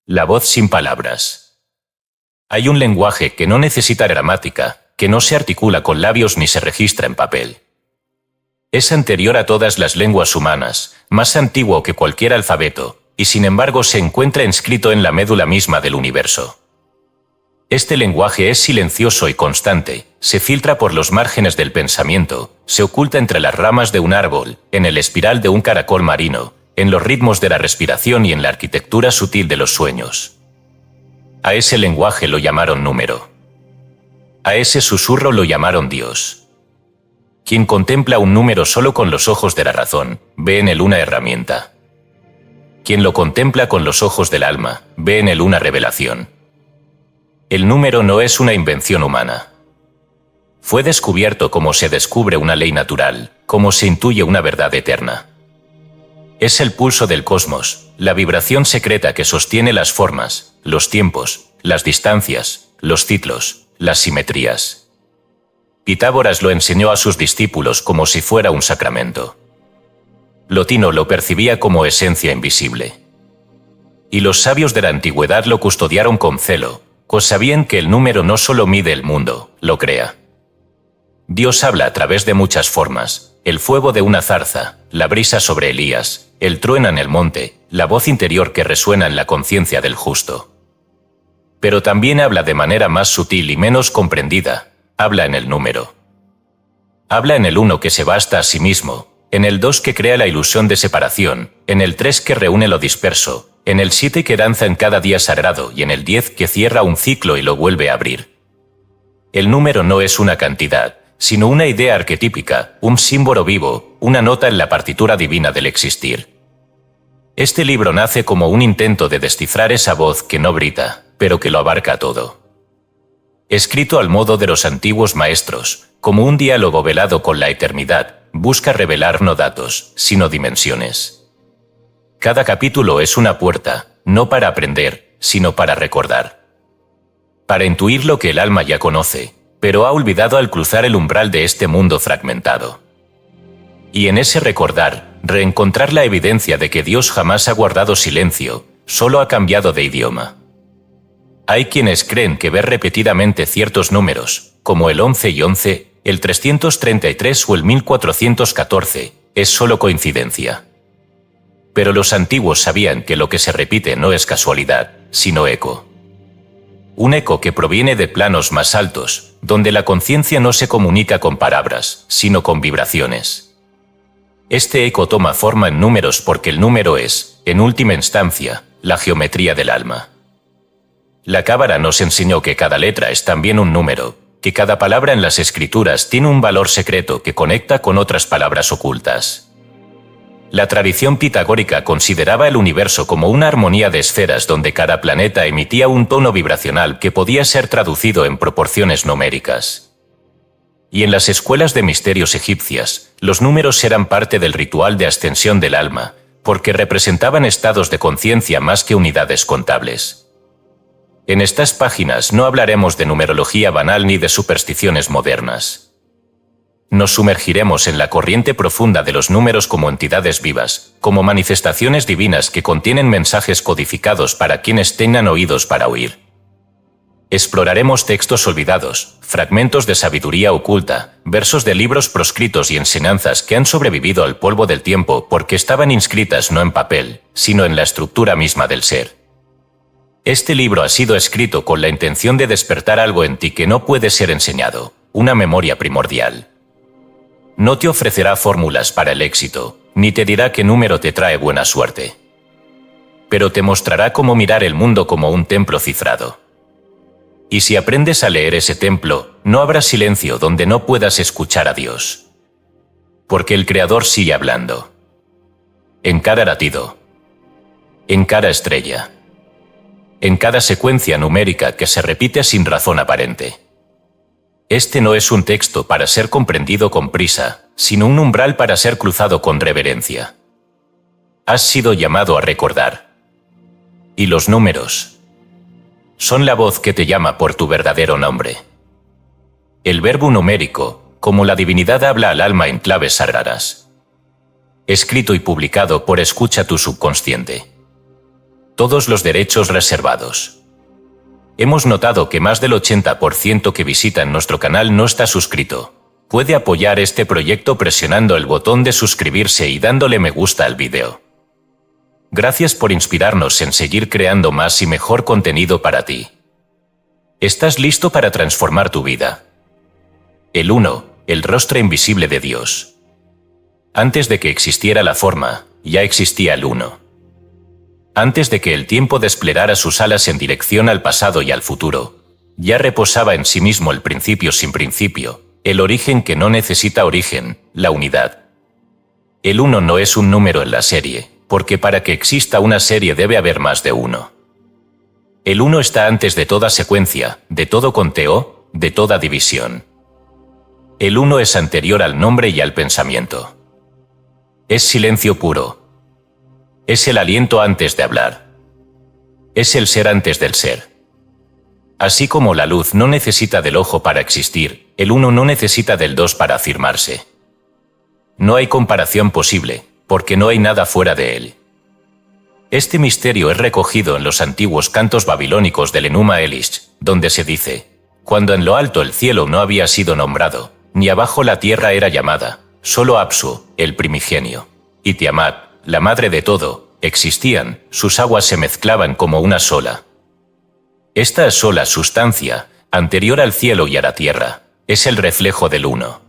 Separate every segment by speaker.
Speaker 1: La voz sin palabras. Hay un lenguaje que no necesita gramática, que no se articula con labios ni se registra en papel. Es anterior a todas las lenguas humanas, más antiguo que cualquier alfabeto, y sin embargo se encuentra inscrito en la médula misma del universo. Este lenguaje es silencioso y constante, se filtra por los márgenes del pensamiento, se oculta entre las ramas de un árbol, en el espiral de un caracol marino, en los ritmos de la respiración y en la arquitectura sutil de los sueños. A ese lenguaje lo llamaron número. A ese susurro lo llamaron Dios. Quien contempla un número solo con los ojos de la razón, ve en él una herramienta. Quien lo contempla con los ojos del alma, ve en él una revelación. El número no es una invención humana. Fue descubierto como se descubre una ley natural, como se intuye una verdad eterna. Es el pulso del cosmos, la vibración secreta que sostiene las formas, los tiempos, las distancias, los ciclos, las simetrías. Pitágoras lo enseñó a sus discípulos como si fuera un sacramento. Plotino lo percibía como esencia invisible. Y los sabios de la antigüedad lo custodiaron con celo, pues sabían que el número no solo mide el mundo, lo crea. Dios habla a través de muchas formas, el fuego de una zarza, la brisa sobre Elías, el trueno en el monte, la voz interior que resuena en la conciencia del justo. Pero también habla de manera más sutil y menos comprendida, habla en el número. Habla en el uno que se basta a sí mismo, en el 2 que crea la ilusión de separación, en el 3 que reúne lo disperso, en el 7 que danza en cada día sagrado y en el 10 que cierra un ciclo y lo vuelve a abrir. El número no es una cantidad, sino una idea arquetípica, un símbolo vivo, una nota en la partitura divina del existir. Este libro nace como un intento de descifrar esa voz que no grita, pero que lo abarca todo. Escrito al modo de los antiguos maestros, como un diálogo velado con la eternidad, busca revelar no datos, sino dimensiones. Cada capítulo es una puerta, no para aprender, sino para recordar. Para intuir lo que el alma ya conoce, pero ha olvidado al cruzar el umbral de este mundo fragmentado. Y en ese recordar, reencontrar la evidencia de que Dios jamás ha guardado silencio, solo ha cambiado de idioma. Hay quienes creen que ver repetidamente ciertos números, como el 11 y 11, el 333 o el 1414, es solo coincidencia. Pero los antiguos sabían que lo que se repite no es casualidad, sino eco. Un eco que proviene de planos más altos, donde la conciencia no se comunica con palabras, sino con vibraciones. Este eco toma forma en números porque el número es, en última instancia, la geometría del alma. La Cábala nos enseñó que cada letra es también un número, que cada palabra en las escrituras tiene un valor secreto que conecta con otras palabras ocultas. La tradición pitagórica consideraba el universo como una armonía de esferas donde cada planeta emitía un tono vibracional que podía ser traducido en proporciones numéricas. Y en las escuelas de misterios egipcias, los números eran parte del ritual de ascensión del alma, porque representaban estados de conciencia más que unidades contables. En estas páginas no hablaremos de numerología banal ni de supersticiones modernas. Nos sumergiremos en la corriente profunda de los números como entidades vivas, como manifestaciones divinas que contienen mensajes codificados para quienes tengan oídos para oír. Exploraremos textos olvidados, fragmentos de sabiduría oculta, versos de libros proscritos y enseñanzas que han sobrevivido al polvo del tiempo porque estaban inscritas no en papel, sino en la estructura misma del ser. Este libro ha sido escrito con la intención de despertar algo en ti que no puede ser enseñado, una memoria primordial. No te ofrecerá fórmulas para el éxito, ni te dirá qué número te trae buena suerte. Pero te mostrará cómo mirar el mundo como un templo cifrado. Y si aprendes a leer ese templo, no habrá silencio donde no puedas escuchar a Dios. Porque el Creador sigue hablando. En cada latido. En cada estrella. En cada secuencia numérica que se repite sin razón aparente. Este no es un texto para ser comprendido con prisa, sino un umbral para ser cruzado con reverencia. Has sido llamado a recordar. Y los números son la voz que te llama por tu verdadero nombre. El verbo numérico, como la divinidad habla al alma en claves sagradas. Escrito y publicado por Escucha tu subconsciente. Todos los derechos reservados. Hemos notado que más del 80% que visitan nuestro canal no está suscrito. Puede apoyar este proyecto presionando el botón de suscribirse y dándole me gusta al vídeo. Gracias por inspirarnos en seguir creando más y mejor contenido para ti. ¿Estás listo para transformar tu vida? El Uno, el rostro invisible de Dios. Antes de que existiera la forma, ya existía el Uno. Antes de que el tiempo desplegara sus alas en dirección al pasado y al futuro, ya reposaba en sí mismo el principio sin principio, el origen que no necesita origen, la unidad. El Uno no es un número en la serie, porque para que exista una serie debe haber más de uno. El Uno está antes de toda secuencia, de todo conteo, de toda división. El Uno es anterior al nombre y al pensamiento. Es silencio puro. Es el aliento antes de hablar. Es el ser antes del ser. Así como la luz no necesita del ojo para existir, el Uno no necesita del dos para afirmarse. No hay comparación posible, porque no hay nada fuera de él. Este misterio es recogido en los antiguos cantos babilónicos del Enuma Elish, donde se dice: cuando en lo alto el cielo no había sido nombrado, ni abajo la tierra era llamada, solo Apsu, el primigenio, y Tiamat, la madre de todo, existían, sus aguas se mezclaban como una sola. Esta sola sustancia, anterior al cielo y a la tierra, es el reflejo del Uno.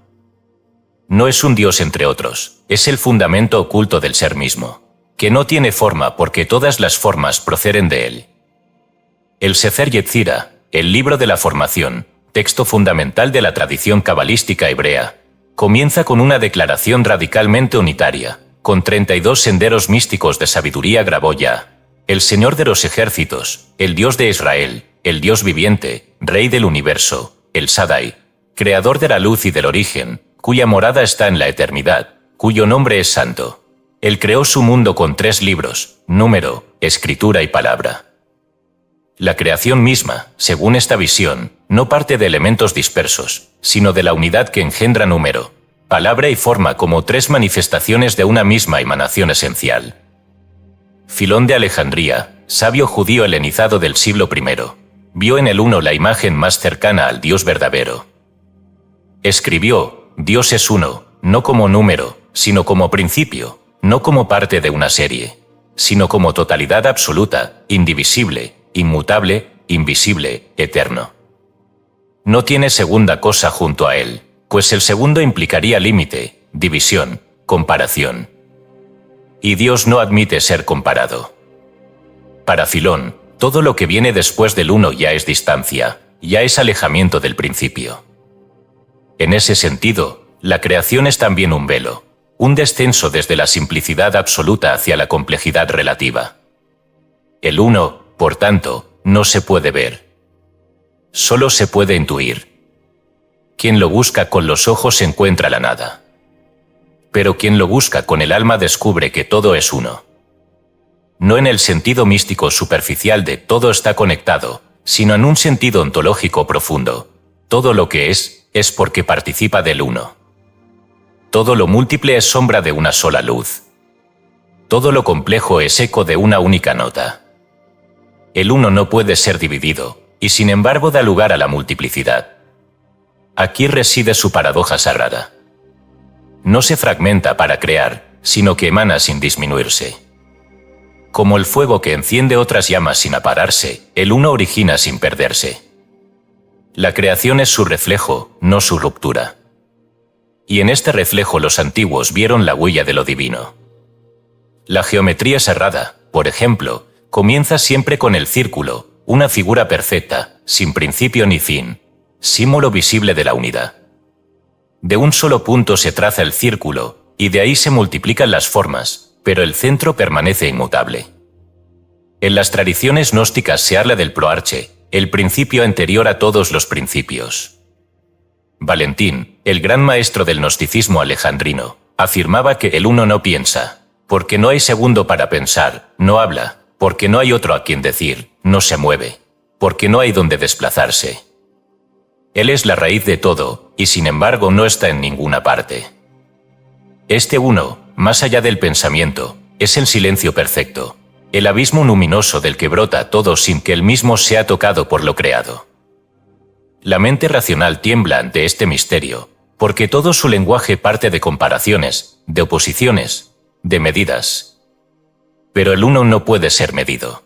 Speaker 1: No es un Dios entre otros, es el fundamento oculto del ser mismo, que no tiene forma porque todas las formas proceden de él. El Sefer Yetzirah, el libro de la formación, texto fundamental de la tradición cabalística hebrea, comienza con una declaración radicalmente unitaria, con 32 senderos místicos de sabiduría grabó ya: el Señor de los ejércitos, el Dios de Israel, el Dios viviente, Rey del universo, el Shaddai, creador de la luz y del origen, cuya morada está en la eternidad, cuyo nombre es santo. Él creó su mundo con 3 libros, número, escritura y palabra. La creación misma, según esta visión, no parte de elementos dispersos, sino de la unidad que engendra número, palabra y forma como 3 manifestaciones de una misma emanación esencial. Filón de Alejandría, sabio judío helenizado del siglo I, vio en el Uno la imagen más cercana al Dios verdadero. Escribió: Dios es uno, no como número, sino como principio, no como parte de una serie, sino como totalidad absoluta, indivisible, inmutable, invisible, eterno. No tiene segunda cosa junto a él, pues el segundo implicaría límite, división, comparación. Y Dios no admite ser comparado. Para Filón, todo lo que viene después del Uno ya es distancia, ya es alejamiento del principio. En ese sentido, la creación es también un velo, un descenso desde la simplicidad absoluta hacia la complejidad relativa. El Uno, por tanto, no se puede ver. Solo se puede intuir. Quien lo busca con los ojos encuentra la nada. Pero quien lo busca con el alma descubre que todo es uno. No en el sentido místico superficial de todo está conectado, sino en un sentido ontológico profundo. Todo lo que es porque participa del Uno. Todo lo múltiple es sombra de una sola luz. Todo lo complejo es eco de una única nota. El Uno no puede ser dividido, y sin embargo da lugar a la multiplicidad. Aquí reside su paradoja sagrada. No se fragmenta para crear, sino que emana sin disminuirse. Como el fuego que enciende otras llamas sin apagarse, el Uno origina sin perderse. La creación es su reflejo, no su ruptura. Y en este reflejo los antiguos vieron la huella de lo divino. La geometría sagrada, por ejemplo, comienza siempre con el círculo, una figura perfecta, sin principio ni fin, símbolo visible de la unidad. De un solo punto se traza el círculo, y de ahí se multiplican las formas, pero el centro permanece inmutable. En las tradiciones gnósticas se habla del proarche, el principio anterior a todos los principios. Valentín, el gran maestro del gnosticismo alejandrino, afirmaba que el Uno no piensa, porque no hay segundo para pensar, no habla, porque no hay otro a quien decir, no se mueve, porque no hay donde desplazarse. Él es la raíz de todo, y sin embargo no está en ninguna parte. Este Uno, más allá del pensamiento, es el silencio perfecto, el abismo luminoso del que brota todo sin que él mismo sea tocado por lo creado. La mente racional tiembla ante este misterio, porque todo su lenguaje parte de comparaciones, de oposiciones, de medidas. Pero el uno no puede ser medido.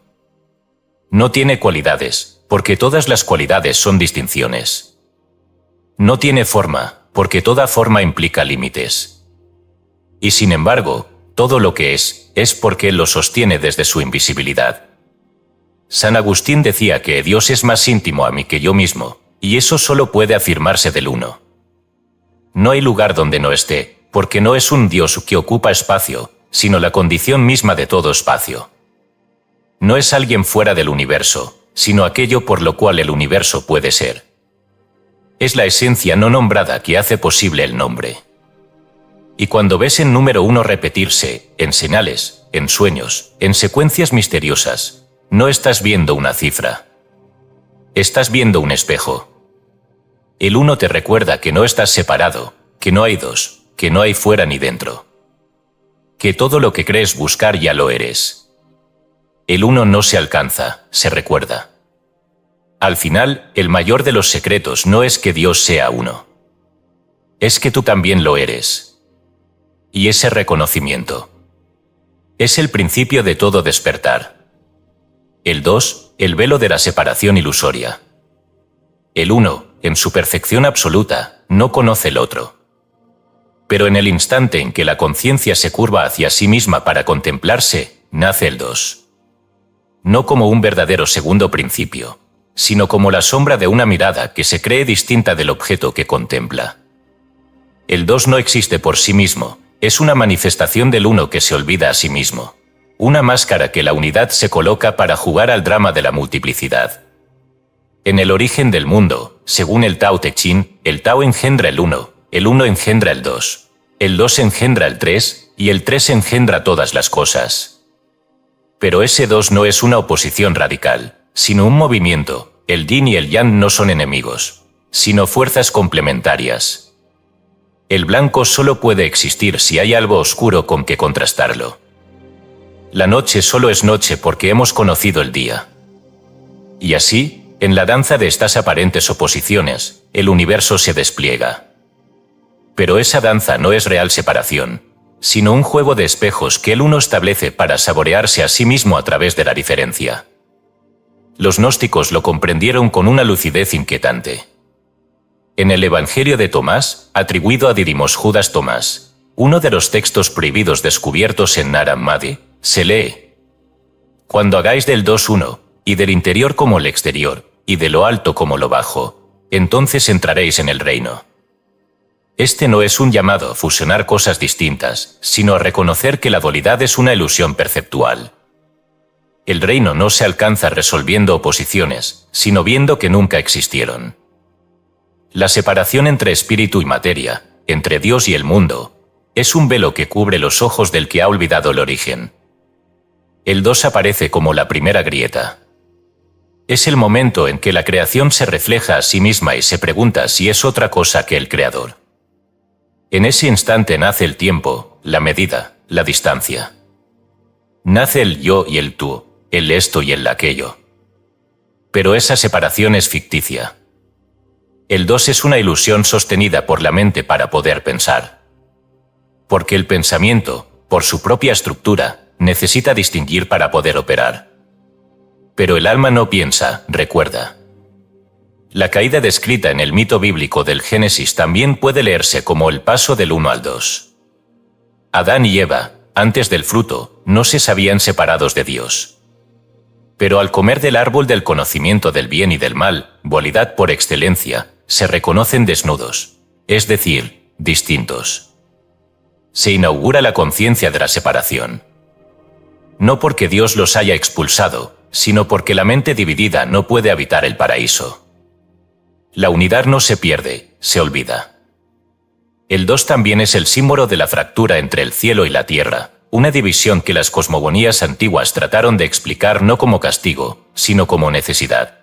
Speaker 1: No tiene cualidades, porque todas las cualidades son distinciones. No tiene forma, porque toda forma implica límites. Y sin embargo, todo lo que es porque él lo sostiene desde su invisibilidad. San Agustín decía que Dios es más íntimo a mí que yo mismo, y eso solo puede afirmarse del uno. No hay lugar donde no esté, porque no es un Dios que ocupa espacio, sino la condición misma de todo espacio. No es alguien fuera del universo, sino aquello por lo cual el universo puede ser. Es la esencia no nombrada que hace posible el nombre. Y cuando ves en número uno repetirse, en señales, en sueños, en secuencias misteriosas, no estás viendo una cifra. Estás viendo un espejo. El uno te recuerda que no estás separado, que no hay dos, que no hay fuera ni dentro. Que todo lo que crees buscar ya lo eres. El uno no se alcanza, se recuerda. Al final, el mayor de los secretos no es que Dios sea uno. Es que tú también lo eres. Y ese reconocimiento es el principio de todo despertar. El dos, el velo de la separación ilusoria. El uno, en su perfección absoluta, no conoce el otro. Pero en el instante en que la conciencia se curva hacia sí misma para contemplarse, nace el dos. No como un verdadero segundo principio, sino como la sombra de una mirada que se cree distinta del objeto que contempla. El dos no existe por sí mismo, es una manifestación del uno que se olvida a sí mismo. Una máscara que la unidad se coloca para jugar al drama de la multiplicidad. En el origen del mundo, según el Tao Te Ching, el Tao engendra el uno engendra el dos engendra el tres, y el tres engendra todas las cosas. Pero ese dos no es una oposición radical, sino un movimiento. El yin y el yang no son enemigos, sino fuerzas complementarias. El blanco solo puede existir si hay algo oscuro con que contrastarlo. La noche solo es noche porque hemos conocido el día. Y así, en la danza de estas aparentes oposiciones, el universo se despliega. Pero esa danza no es real separación, sino un juego de espejos que el uno establece para saborearse a sí mismo a través de la diferencia. Los gnósticos lo comprendieron con una lucidez inquietante. En el Evangelio de Tomás, atribuido a Didymos Judas Tomás, uno de los textos prohibidos descubiertos en Nag Hammadi, se lee: Cuando hagáis del dos uno, y del interior como el exterior, y de lo alto como lo bajo, entonces entraréis en el reino. Este no es un llamado a fusionar cosas distintas, sino a reconocer que la dualidad es una ilusión perceptual. El reino no se alcanza resolviendo oposiciones, sino viendo que nunca existieron. La separación entre espíritu y materia, entre Dios y el mundo, es un velo que cubre los ojos del que ha olvidado el origen. El dos aparece como la primera grieta. Es el momento en que la creación se refleja a sí misma y se pregunta si es otra cosa que el creador. En ese instante nace el tiempo, la medida, la distancia. Nace el yo y el tú, el esto y el aquello. Pero esa separación es ficticia. El dos es una ilusión sostenida por la mente para poder pensar. Porque el pensamiento, por su propia estructura, necesita distinguir para poder operar. Pero el alma no piensa, recuerda. La caída descrita en el mito bíblico del Génesis también puede leerse como el paso del uno al dos. Adán y Eva, antes del fruto, no se sabían separados de Dios. Pero al comer del árbol del conocimiento del bien y del mal, dualidad por excelencia, se reconocen desnudos, es decir, distintos. Se inaugura la conciencia de la separación. No porque Dios los haya expulsado, sino porque la mente dividida no puede habitar el paraíso. La unidad no se pierde, se olvida. El dos también es el símbolo de la fractura entre el cielo y la tierra, una división que las cosmogonías antiguas trataron de explicar no como castigo, sino como necesidad.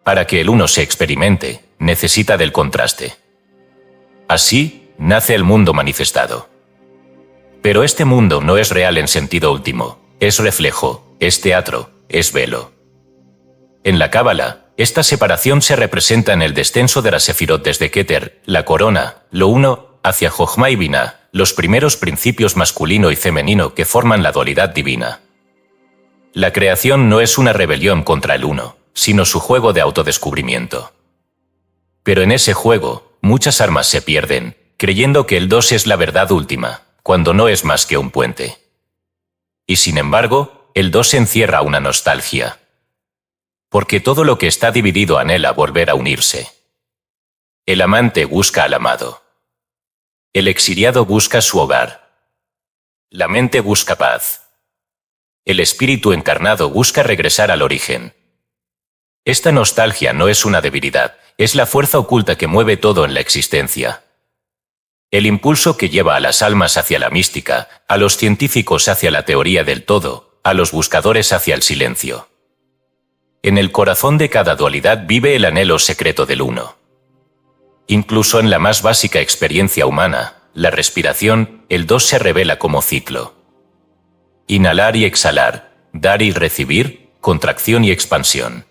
Speaker 1: Para que el uno se experimente, necesita del contraste. Así, nace el mundo manifestado. Pero este mundo no es real en sentido último, es reflejo, es teatro, es velo. En la Cábala, esta separación se representa en el descenso de la Sefirot desde Keter, la corona, lo uno, hacia Jochma y Binah, los primeros principios masculino y femenino que forman la dualidad divina. La creación no es una rebelión contra el uno, sino su juego de autodescubrimiento. Pero en ese juego, muchas almas se pierden, creyendo que el dos es la verdad última, cuando no es más que un puente. Y sin embargo, el dos encierra una nostalgia. Porque todo lo que está dividido anhela volver a unirse. El amante busca al amado. El exiliado busca su hogar. La mente busca paz. El espíritu encarnado busca regresar al origen. Esta nostalgia no es una debilidad, es la fuerza oculta que mueve todo en la existencia. El impulso que lleva a las almas hacia la mística, a los científicos hacia la teoría del todo, a los buscadores hacia el silencio. En el corazón de cada dualidad vive el anhelo secreto del uno. Incluso en la más básica experiencia humana, la respiración, el dos se revela como ciclo. Inhalar y exhalar, dar y recibir, contracción y expansión.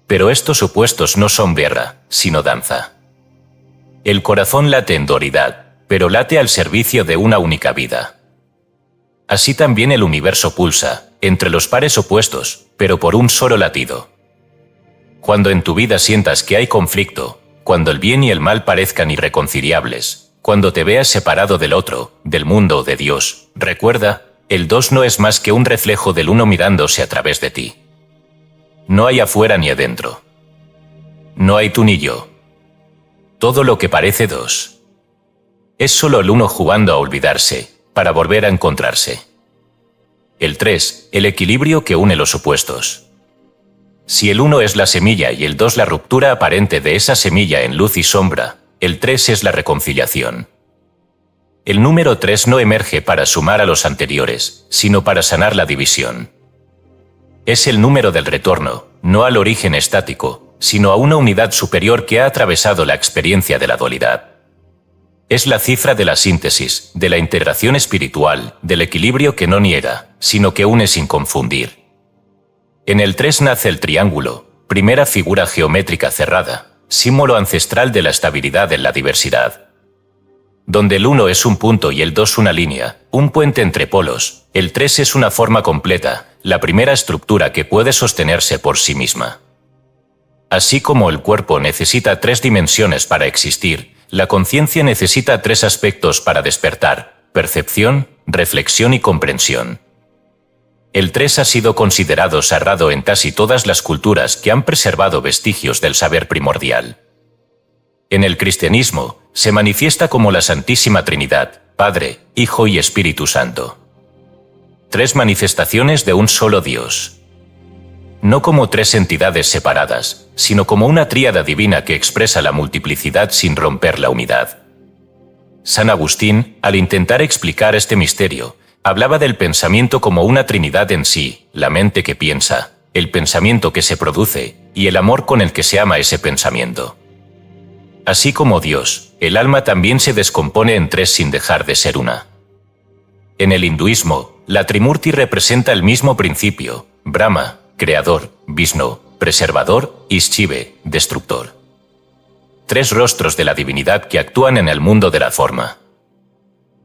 Speaker 1: Pero estos opuestos no son guerra, sino danza. El corazón late en dualidad, pero late al servicio de una única vida. Así también el universo pulsa, entre los pares opuestos, pero por un solo latido. Cuando en tu vida sientas que hay conflicto, cuando el bien y el mal parezcan irreconciliables, cuando te veas separado del otro, del mundo o de Dios, recuerda, el dos no es más que un reflejo del uno mirándose a través de ti. No hay afuera ni adentro. No hay tú ni yo. Todo lo que parece dos. Es solo el uno jugando a olvidarse, para volver a encontrarse. El 3, el equilibrio que une los opuestos. Si el 1 es la semilla y el 2 la ruptura aparente de esa semilla en luz y sombra, el 3 es la reconciliación. El número 3 no emerge para sumar a los anteriores, sino para sanar la división. Es el número del retorno, no al origen estático, sino a una unidad superior que ha atravesado la experiencia de la dualidad. Es la cifra de la síntesis, de la integración espiritual, del equilibrio que no niega, sino que une sin confundir. En el 3 nace el triángulo, primera figura geométrica cerrada, símbolo ancestral de la estabilidad en la diversidad. Donde el 1 es un punto y el 2 una línea, un puente entre polos, el 3 es una forma completa, la primera estructura que puede sostenerse por sí misma. Así como el cuerpo necesita 3 dimensiones para existir, la conciencia necesita 3 aspectos para despertar: percepción, reflexión y comprensión. El 3 ha sido considerado sagrado en casi todas las culturas que han preservado vestigios del saber primordial. En el cristianismo, se manifiesta como la Santísima Trinidad, Padre, Hijo y Espíritu Santo. 3 manifestaciones de un solo Dios. No como 3 entidades separadas, sino como una tríada divina que expresa la multiplicidad sin romper la unidad. San Agustín, al intentar explicar este misterio, hablaba del pensamiento como una trinidad en sí: la mente que piensa, el pensamiento que se produce, y el amor con el que se ama ese pensamiento. Así como Dios, el alma también se descompone en 3 sin dejar de ser una. En el hinduismo, la Trimurti representa el mismo principio: Brahma, creador; Vishnu, preservador; y Shiva, destructor. 3 rostros de la divinidad que actúan en el mundo de la forma.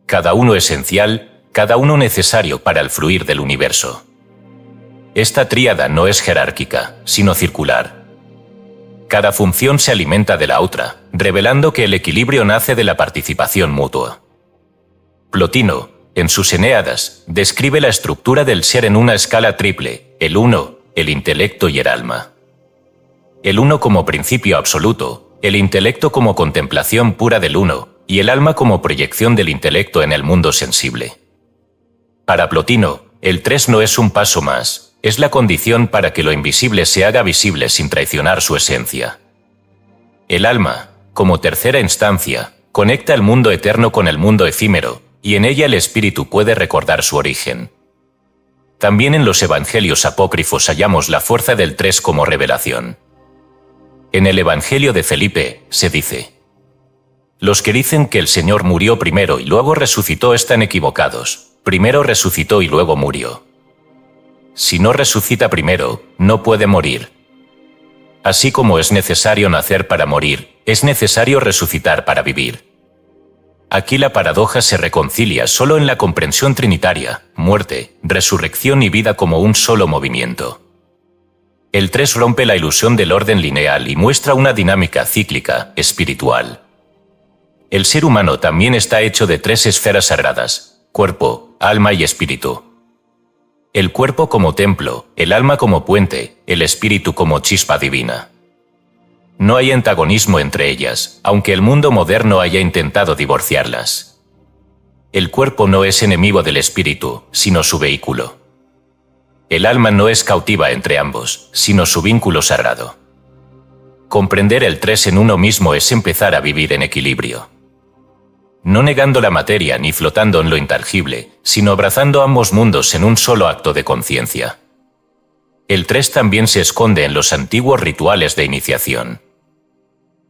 Speaker 1: Cada uno esencial, cada uno necesario para el fluir del universo. Esta tríada no es jerárquica, sino circular. Cada función se alimenta de la otra, revelando que el equilibrio nace de la participación mutua. Plotino, en sus Eneadas, describe la estructura del ser en una escala triple: el uno, el intelecto y el alma. El uno como principio absoluto, el intelecto como contemplación pura del uno, y el alma como proyección del intelecto en el mundo sensible. Para Plotino, el 3 no es un paso más, es la condición para que lo invisible se haga visible sin traicionar su esencia. El alma, como tercera instancia, conecta el mundo eterno con el mundo efímero, y en ella el espíritu puede recordar su origen. También en los evangelios apócrifos hallamos la fuerza del 3 como revelación. En el Evangelio de Felipe, se dice: los que dicen que el Señor murió primero y luego resucitó están equivocados. Primero resucitó y luego murió. si no resucita primero, no puede morir. Así como es necesario nacer para morir, es necesario resucitar para vivir. Aquí la paradoja se reconcilia solo en la comprensión trinitaria, muerte, resurrección y vida como un solo movimiento. El 3 rompe la ilusión del orden lineal y muestra una dinámica cíclica, espiritual. El ser humano también está hecho de 3 esferas sagradas: cuerpo, alma y espíritu. El cuerpo como templo, el alma como puente, el espíritu como chispa divina. No hay antagonismo entre ellas, aunque el mundo moderno haya intentado divorciarlas. El cuerpo no es enemigo del espíritu, sino su vehículo. El alma no es cautiva entre ambos, sino su vínculo sagrado. Comprender el 3 en uno mismo es empezar a vivir en equilibrio. No negando la materia ni flotando en lo intangible, sino abrazando ambos mundos en un solo acto de conciencia. El 3 también se esconde en los antiguos rituales de iniciación.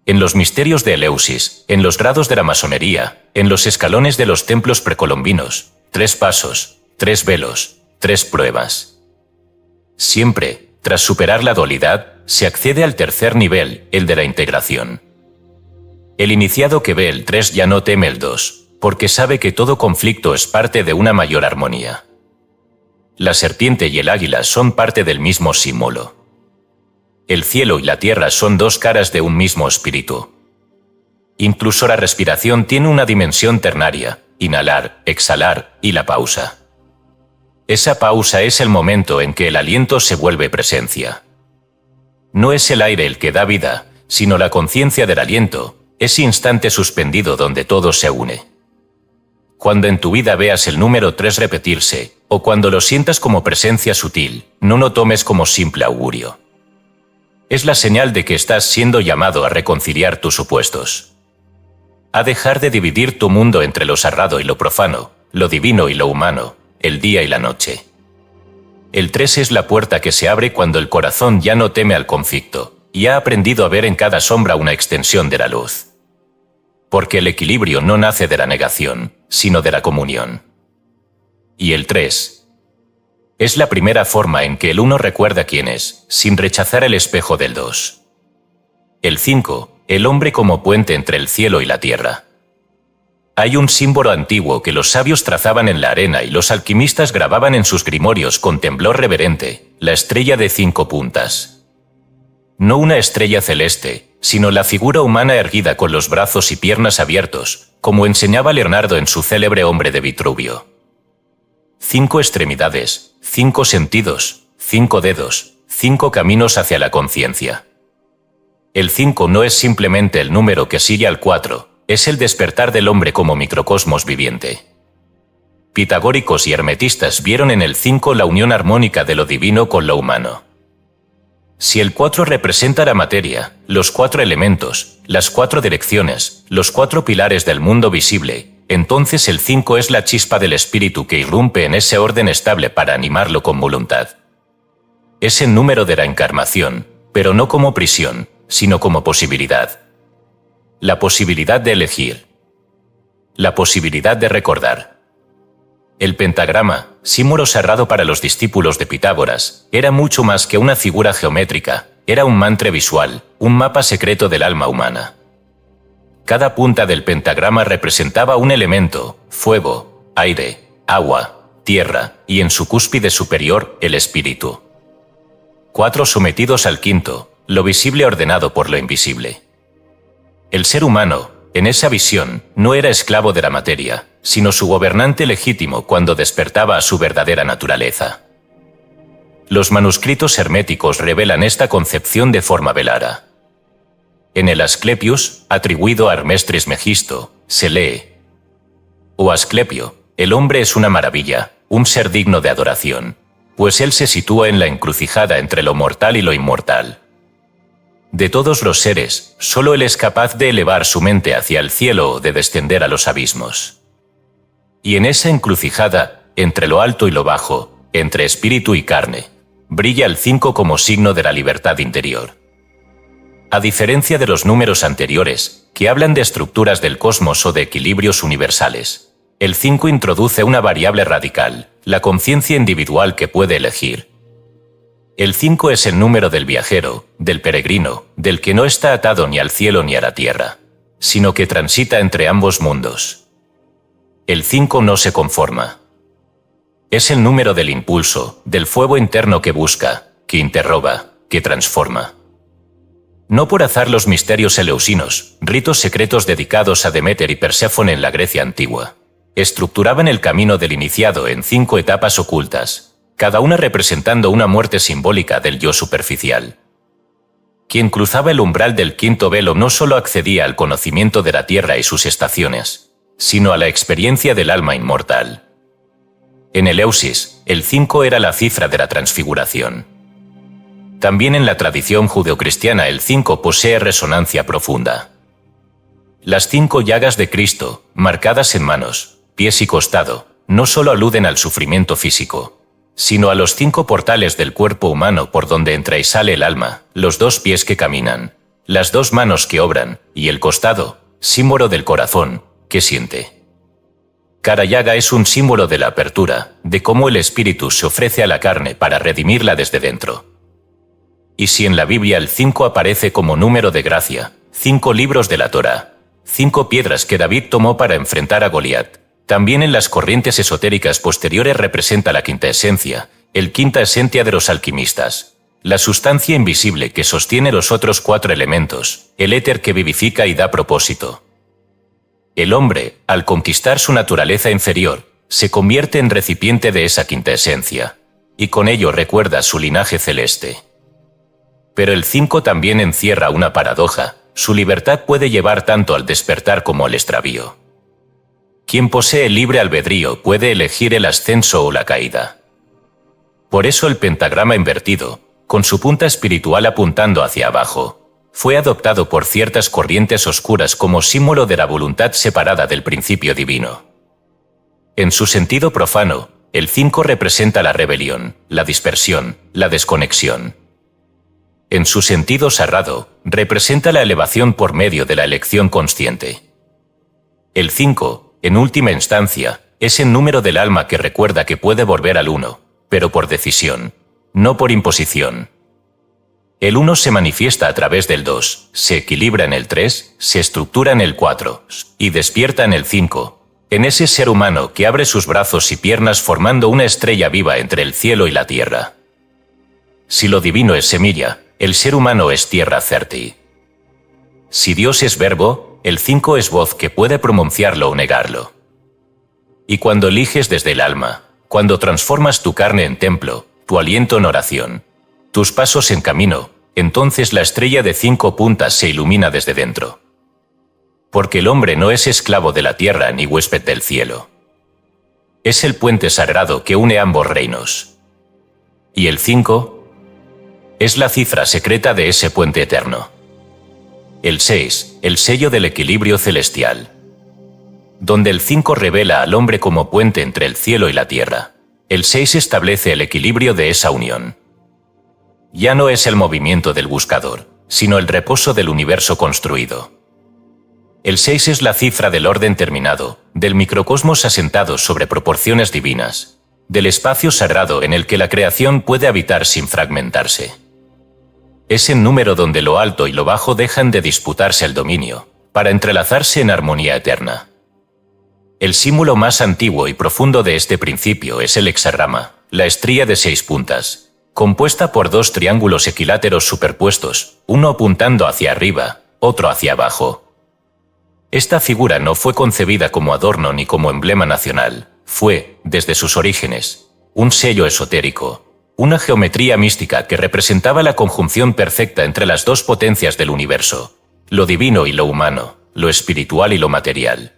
Speaker 1: En los misterios de Eleusis, en los grados de la masonería, en los escalones de los templos precolombinos, 3 pasos, 3 velos, 3 pruebas. Siempre, tras superar la dualidad, se accede al tercer nivel, el de la integración. El iniciado que ve el 3 ya no teme el 2, porque sabe que todo conflicto es parte de una mayor armonía. La serpiente y el águila son parte del mismo símbolo. El cielo y la tierra son 2 caras de un mismo espíritu. Incluso la respiración tiene una dimensión ternaria: inhalar, exhalar y la pausa. Esa pausa es el momento en que el aliento se vuelve presencia. No es el aire el que da vida, sino la conciencia del aliento, ese instante suspendido donde todo se une. Cuando en tu vida veas el número 3 repetirse, o cuando lo sientas como presencia sutil, no lo tomes como simple augurio. Es la señal de que estás siendo llamado a reconciliar tus supuestos. A dejar de dividir tu mundo entre lo sagrado y lo profano, lo divino y lo humano, el día y la noche. El 3 es la puerta que se abre cuando el corazón ya no teme al conflicto, y ha aprendido a ver en cada sombra una extensión de la luz. Porque el equilibrio no nace de la negación, sino de la comunión. Y el 3 es la primera forma en que el 1 recuerda quién es, sin rechazar el espejo del 2. El 5, el hombre como puente entre el cielo y la tierra. Hay un símbolo antiguo que los sabios trazaban en la arena y los alquimistas grababan en sus grimorios con temblor reverente: la estrella de 5 puntas. No una estrella celeste, sino la figura humana erguida con los brazos y piernas abiertos, como enseñaba Leonardo en su célebre Hombre de Vitruvio. 5 extremidades, 5 sentidos, 5 dedos, 5 caminos hacia la conciencia. El 5 no es simplemente el número que sigue al 4, es el despertar del hombre como microcosmos viviente. Pitagóricos y hermetistas vieron en el 5 la unión armónica de lo divino con lo humano. Si el 4 representa la materia, los 4 elementos, las 4 direcciones, los 4 pilares del mundo visible, entonces el 5 es la chispa del espíritu que irrumpe en ese orden estable para animarlo con voluntad. Es el número de la encarnación, pero no como prisión, sino como posibilidad. La posibilidad de elegir. La posibilidad de recordar. El pentagrama, símbolo sagrado para los discípulos de Pitágoras, era mucho más que una figura geométrica, era un mantra visual, un mapa secreto del alma humana. Cada punta del pentagrama representaba un elemento: fuego, aire, agua, tierra, y en su cúspide superior, el espíritu. 4 sometidos al 5, lo visible ordenado por lo invisible. El ser humano, en esa visión, no era esclavo de la materia, sino su gobernante legítimo cuando despertaba a su verdadera naturaleza. Los manuscritos herméticos revelan esta concepción de forma velara. En el Asclepius, atribuido a Hermes Trismegisto, se lee: O Asclepio, el hombre es una maravilla, un ser digno de adoración, pues él se sitúa en la encrucijada entre lo mortal y lo inmortal. De todos los seres, solo él es capaz de elevar su mente hacia el cielo o de descender a los abismos. Y en esa encrucijada, entre lo alto y lo bajo, entre espíritu y carne, brilla el 5 como signo de la libertad interior. A diferencia de los números anteriores, que hablan de estructuras del cosmos o de equilibrios universales, el 5 introduce una variable radical, la conciencia individual que puede elegir, El 5 es el número del viajero, del peregrino, del que no está atado ni al cielo ni a la tierra, sino que transita entre ambos mundos. El 5 no se conforma. Es el número del impulso, del fuego interno que busca, que interroga, que transforma. No por azar los misterios eleusinos, ritos secretos dedicados a Deméter y Perséfone en la Grecia antigua, estructuraban el camino del iniciado en 5 etapas ocultas, cada una representando una muerte simbólica del yo superficial. Quien cruzaba el umbral del 5.º velo no solo accedía al conocimiento de la tierra y sus estaciones, sino a la experiencia del alma inmortal. En Eleusis, el 5 era la cifra de la transfiguración. También en la tradición judeocristiana el 5 posee resonancia profunda. Las 5 llagas de Cristo, marcadas en manos, pies y costado, no solo aluden al sufrimiento físico, sino a los 5 portales del cuerpo humano por donde entra y sale el alma, los 2 pies que caminan, las 2 manos que obran, y el costado, símbolo del corazón, que siente. Cada llaga es un símbolo de la apertura, de cómo el espíritu se ofrece a la carne para redimirla desde dentro. Y si en la Biblia el 5 aparece como número de gracia, 5 libros de la Torá, 5 piedras que David tomó para enfrentar a Goliat, también en las corrientes esotéricas posteriores representa la quinta esencia, el quinta esencia de los alquimistas, la sustancia invisible que sostiene los otros 4 elementos, el éter que vivifica y da propósito. El hombre, al conquistar su naturaleza inferior, se convierte en recipiente de esa quinta esencia, y con ello recuerda su linaje celeste. Pero el 5 también encierra una paradoja, su libertad puede llevar tanto al despertar como al extravío. Quien posee libre albedrío puede elegir el ascenso o la caída. Por eso el pentagrama invertido, con su punta espiritual apuntando hacia abajo, fue adoptado por ciertas corrientes oscuras como símbolo de la voluntad separada del principio divino. En su sentido profano, el 5 representa la rebelión, la dispersión, la desconexión. En su sentido sagrado, representa la elevación por medio de la elección consciente. El 5, en última instancia, es el número del alma que recuerda que puede volver al 1, pero por decisión, no por imposición. El 1 se manifiesta a través del 2, se equilibra en el 3, se estructura en el 4 y despierta en el 5, en ese ser humano que abre sus brazos y piernas formando una estrella viva entre el cielo y la tierra. Si lo divino es semilla, el ser humano es tierra fértil. Si Dios es verbo, el 5 es voz que puede pronunciarlo o negarlo. Y cuando eliges desde el alma, cuando transformas tu carne en templo, tu aliento en oración, tus pasos en camino, entonces la estrella de 5 puntas se ilumina desde dentro. Porque el hombre no es esclavo de la tierra ni huésped del cielo. Es el puente sagrado que une ambos reinos. Y el 5 es la cifra secreta de ese puente eterno. El 6, el sello del equilibrio celestial. Donde el 5 revela al hombre como puente entre el cielo y la tierra, el 6 establece el equilibrio de esa unión. Ya no es el movimiento del buscador, sino el reposo del universo construido. El 6 es la cifra del orden terminado, del microcosmos asentado sobre proporciones divinas, del espacio sagrado en el que la creación puede habitar sin fragmentarse. Es el número donde lo alto y lo bajo dejan de disputarse el dominio, para entrelazarse en armonía eterna. El símbolo más antiguo y profundo de este principio es el hexagrama, la estrella de 6 puntas, compuesta por 2 triángulos equiláteros superpuestos, uno apuntando hacia arriba, otro hacia abajo. Esta figura no fue concebida como adorno ni como emblema nacional, fue, desde sus orígenes, un sello esotérico, una geometría mística que representaba la conjunción perfecta entre las 2 potencias del universo, lo divino y lo humano, lo espiritual y lo material.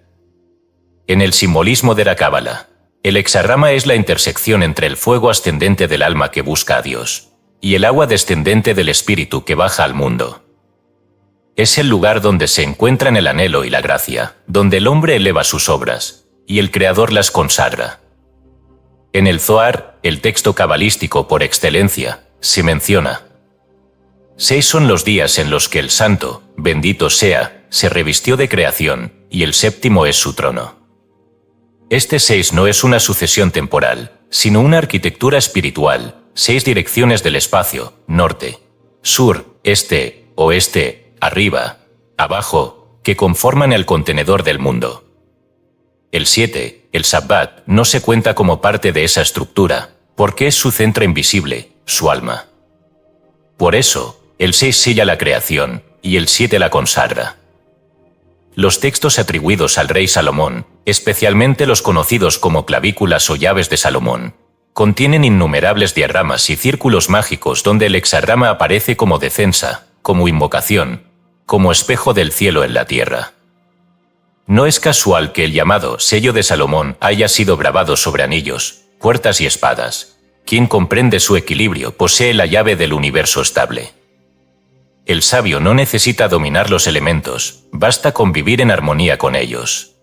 Speaker 1: En el simbolismo de la Cábala, el hexagrama es la intersección entre el fuego ascendente del alma que busca a Dios y el agua descendente del espíritu que baja al mundo. Es el lugar donde se encuentran el anhelo y la gracia, donde el hombre eleva sus obras y el Creador las consagra. En el Zohar, el texto cabalístico por excelencia, se menciona: 6 son los días en los que el Santo, bendito sea, se revistió de creación, y el 7º es su trono. Este 6 no es una sucesión temporal, sino una arquitectura espiritual, 6 direcciones del espacio: norte, sur, este, oeste, arriba, abajo, que conforman el contenedor del mundo. El 7, el Sabbat, no se cuenta como parte de esa estructura, porque es su centro invisible, su alma. Por eso, el 6 sella la creación, y el 7 la consagra. Los textos atribuidos al rey Salomón, especialmente los conocidos como clavículas o llaves de Salomón, contienen innumerables diagramas y círculos mágicos donde el hexagrama aparece como defensa, como invocación, como espejo del cielo en la tierra. No es casual que el llamado sello de Salomón haya sido grabado sobre anillos, puertas y espadas. Quien comprende su equilibrio posee la llave del universo estable. El sabio no necesita dominar los elementos, basta con vivir en armonía con ellos.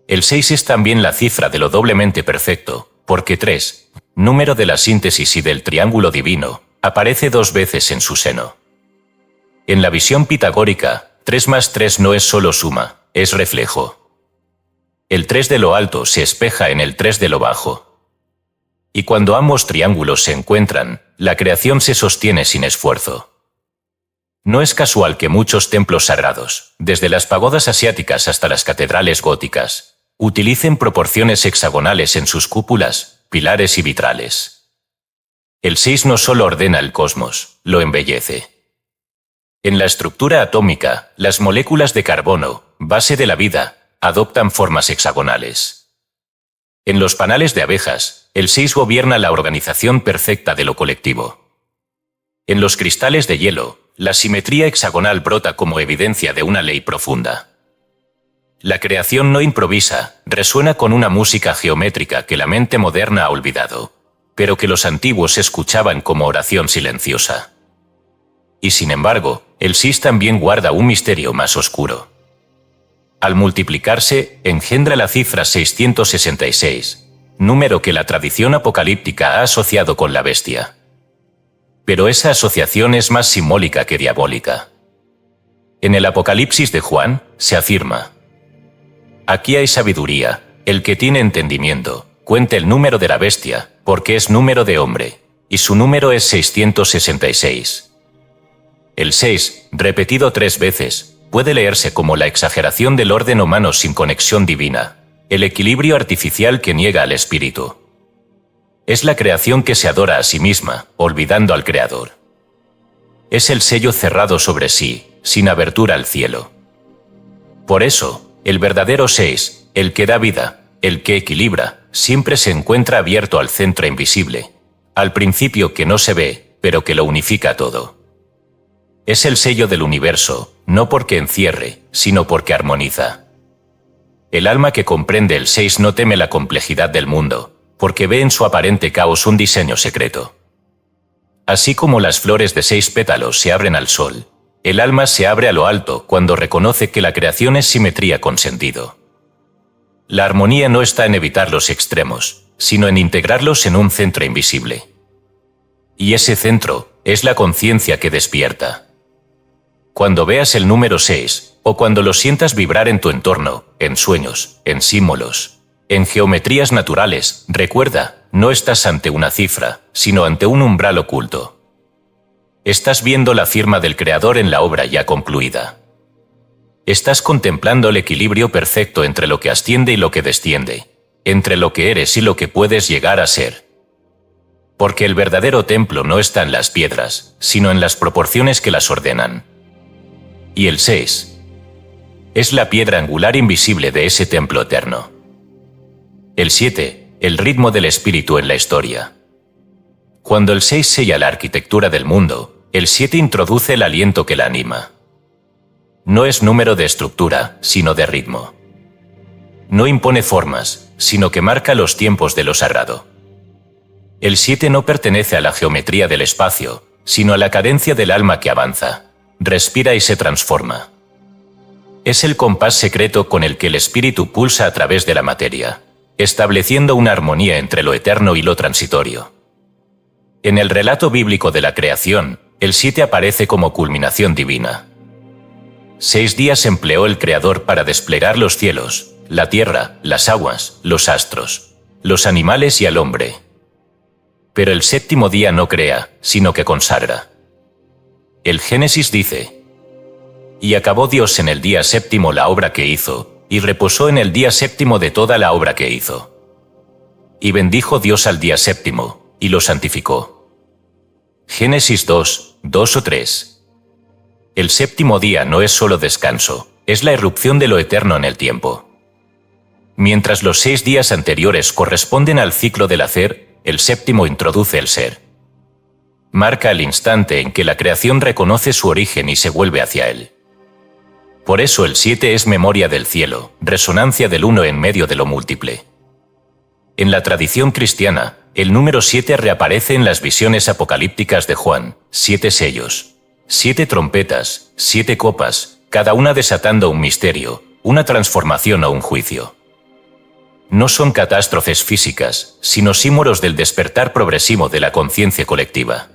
Speaker 1: El 6 es también la cifra de lo doblemente perfecto, porque 3, número de la síntesis y del triángulo divino, aparece 2 veces en su seno. En la visión pitagórica, 3 más 3 no es solo suma, es reflejo. El 3 de lo alto se espeja en el 3 de lo bajo. Y cuando ambos triángulos se encuentran, la creación se sostiene sin esfuerzo. No es casual que muchos templos sagrados, desde las pagodas asiáticas hasta las catedrales góticas, utilicen proporciones hexagonales en sus cúpulas, pilares y vitrales. El 6 no solo ordena el cosmos, lo embellece. En la estructura atómica, las moléculas de carbono, base de la vida, adoptan formas hexagonales. En los panales de abejas, el 6 gobierna la organización perfecta de lo colectivo. En los cristales de hielo, la simetría hexagonal brota como evidencia de una ley profunda. La creación no improvisa, resuena con una música geométrica que la mente moderna ha olvidado, pero que los antiguos escuchaban como oración silenciosa. Y sin embargo, el 6 también guarda un misterio más oscuro. Al multiplicarse, engendra la cifra 666, número que la tradición apocalíptica ha asociado con la bestia. Pero esa asociación es más simbólica que diabólica. En el Apocalipsis de Juan, se afirma: aquí hay sabiduría, el que tiene entendimiento, cuente el número de la bestia, porque es número de hombre, y su número es 666. El 6, repetido 3 veces, puede leerse como la exageración del orden humano sin conexión divina, el equilibrio artificial que niega al espíritu. Es la creación que se adora a sí misma, olvidando al Creador. Es el sello cerrado sobre sí, sin abertura al cielo. Por eso, el verdadero 6, el que da vida, el que equilibra, siempre se encuentra abierto al centro invisible, al principio que no se ve, pero que lo unifica todo. Es el sello del universo, no porque encierre, sino porque armoniza. El alma que comprende el 6 no teme la complejidad del mundo, porque ve en su aparente caos un diseño secreto. Así como las flores de 6 pétalos se abren al sol, el alma se abre a lo alto cuando reconoce que la creación es simetría con sentido. La armonía no está en evitar los extremos, sino en integrarlos en un centro invisible. Y ese centro es la conciencia que despierta. Cuando veas el número 6, o cuando lo sientas vibrar en tu entorno, en sueños, en símbolos, en geometrías naturales, recuerda, no estás ante una cifra, sino ante un umbral oculto. Estás viendo la firma del Creador en la obra ya concluida. Estás contemplando el equilibrio perfecto entre lo que asciende y lo que desciende, entre lo que eres y lo que puedes llegar a ser. Porque el verdadero templo no está en las piedras, sino en las proporciones que las ordenan. Y el 6 es la piedra angular invisible de ese templo eterno. El 7, el ritmo del espíritu en la historia. Cuando el 6 sella la arquitectura del mundo, el 7 introduce el aliento que la anima. No es número de estructura, sino de ritmo. No impone formas, sino que marca los tiempos de lo sagrado. El 7 no pertenece a la geometría del espacio, sino a la cadencia del alma que avanza, respira y se transforma. Es el compás secreto con el que el espíritu pulsa a través de la materia, estableciendo una armonía entre lo eterno y lo transitorio. En el relato bíblico de la creación, el 7 aparece como culminación divina. 6 días empleó el Creador para desplegar los cielos, la tierra, las aguas, los astros, los animales y al hombre. Pero el séptimo día no crea, sino que consagra. El Génesis dice: y acabó Dios en el día séptimo la obra que hizo, y reposó en el día séptimo de toda la obra que hizo. Y bendijo Dios al día séptimo, y lo santificó. Génesis 2, 2 o 3. El séptimo día no es solo descanso, es la irrupción de lo eterno en el tiempo. Mientras los 6 días anteriores corresponden al ciclo del hacer, el séptimo introduce el ser. Marca el instante en que la creación reconoce su origen y se vuelve hacia él. Por eso el 7 es memoria del cielo, resonancia del uno en medio de lo múltiple. En la tradición cristiana, el número 7 reaparece en las visiones apocalípticas de Juan: 7 sellos, 7 trompetas, 7 copas, cada una desatando un misterio, una transformación o un juicio. No son catástrofes físicas, sino símbolos del despertar progresivo de la conciencia colectiva.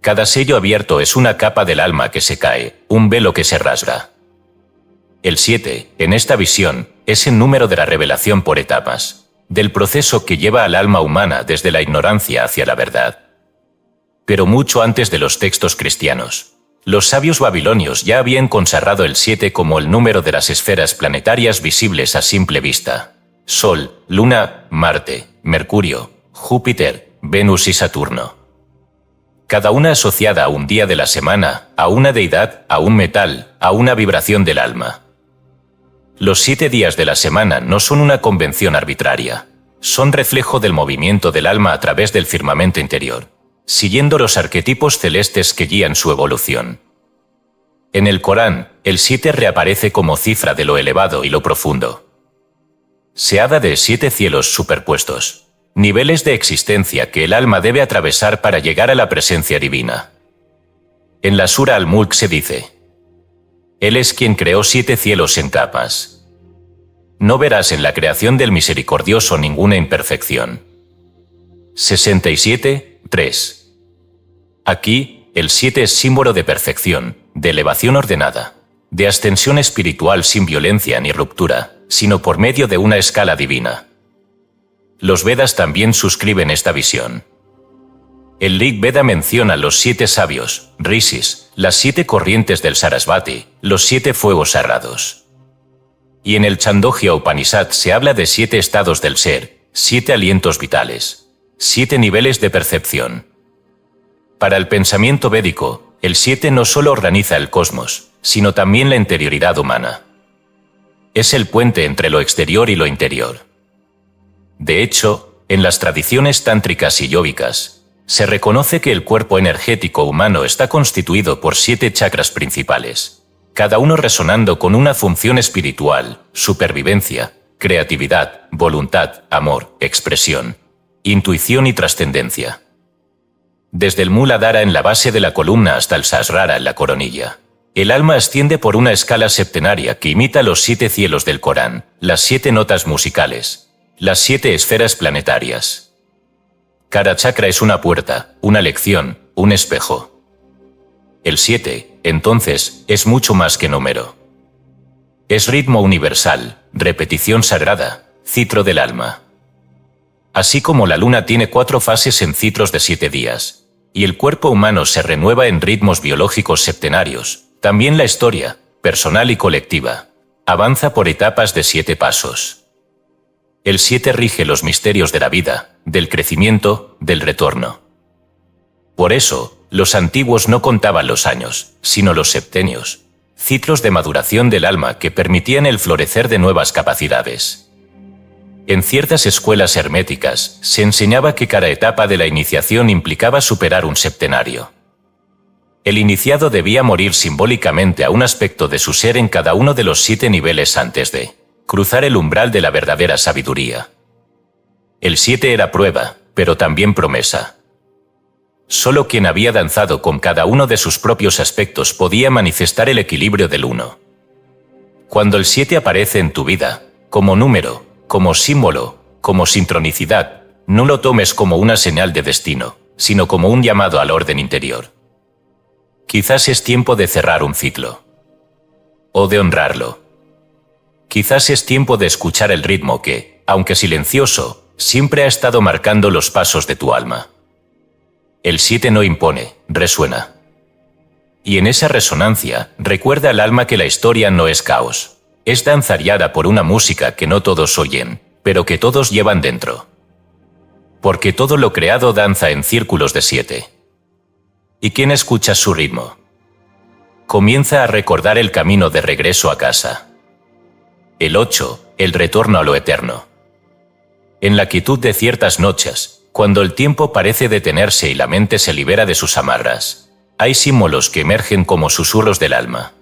Speaker 1: Cada sello abierto es una capa del alma que se cae, un velo que se rasga. El 7, en esta visión, es el número de la revelación por etapas, del proceso que lleva al alma humana desde la ignorancia hacia la verdad. Pero mucho antes de los textos cristianos, los sabios babilonios ya habían consagrado el 7 como el número de las esferas planetarias visibles a simple vista: Sol, Luna, Marte, Mercurio, Júpiter, Venus y Saturno. Cada una asociada a un día de la semana, a una deidad, a un metal, a una vibración del alma. Los 7 días de la semana no son una convención arbitraria, son reflejo del movimiento del alma a través del firmamento interior, siguiendo los arquetipos celestes que guían su evolución. En el Corán, el 7 reaparece como cifra de lo elevado y lo profundo. Se habla de 7 cielos superpuestos, niveles de existencia que el alma debe atravesar para llegar a la presencia divina. En la Sura Al-Mulk se dice: Él es quien creó 7 cielos en capas. No verás en la creación del misericordioso ninguna imperfección. 67, 3. Aquí, el 7 es símbolo de perfección, de elevación ordenada, de ascensión espiritual sin violencia ni ruptura, sino por medio de una escala divina. Los Vedas también suscriben esta visión. El Rig Veda menciona los 7 sabios, rishis, las 7 corrientes del Sarasvati, los 7 fuegos sagrados. Y en el Chandogya Upanishad se habla de 7 estados del ser, 7 alientos vitales, 7 niveles de percepción. Para el pensamiento védico, el 7 no solo organiza el cosmos, sino también la interioridad humana. Es el puente entre lo exterior y lo interior. De hecho, en las tradiciones tántricas y yógicas, se reconoce que el cuerpo energético humano está constituido por 7 chakras principales, cada uno resonando con una función espiritual: supervivencia, creatividad, voluntad, amor, expresión, intuición y trascendencia. Desde el Muladhara en la base de la columna hasta el Sahasrara en la coronilla, el alma asciende por una escala septenaria que imita los 7 cielos del Corán, las 7 notas musicales, las 7 esferas planetarias. Cada chakra es una puerta, una lección, un espejo. El 7, entonces, es mucho más que número. Es ritmo universal, repetición sagrada, ciclo del alma. Así como la luna tiene 4 fases en ciclos de 7 días, y el cuerpo humano se renueva en ritmos biológicos septenarios, también la historia, personal y colectiva, avanza por etapas de 7 pasos. El 7 rige los misterios de la vida, del crecimiento, del retorno. Por eso, los antiguos no contaban los años, sino los septenios, ciclos de maduración del alma que permitían el florecer de nuevas capacidades. En ciertas escuelas herméticas, se enseñaba que cada etapa de la iniciación implicaba superar un septenario. El iniciado debía morir simbólicamente a un aspecto de su ser en cada uno de los 7 niveles antes de cruzar el umbral de la verdadera sabiduría. El 7 era prueba, pero también promesa. Solo quien había danzado con cada uno de sus propios aspectos podía manifestar el equilibrio del 1. Cuando el 7 aparece en tu vida, como número, como símbolo, como sincronicidad, no lo tomes como una señal de destino, sino como un llamado al orden interior. Quizás es tiempo de cerrar un ciclo. O de honrarlo. Quizás es tiempo de escuchar el ritmo que, aunque silencioso, siempre ha estado marcando los pasos de tu alma. El 7 no impone, resuena. Y en esa resonancia, recuerda al alma que la historia no es caos. Es danzariada por una música que no todos oyen, pero que todos llevan dentro. Porque todo lo creado danza en círculos de 7. ¿Y quién escucha su ritmo? Comienza a recordar el camino de regreso a casa. El 8, el retorno a lo eterno. En la quietud de ciertas noches, cuando el tiempo parece detenerse y la mente se libera de sus amarras, hay símbolos que emergen como susurros del alma.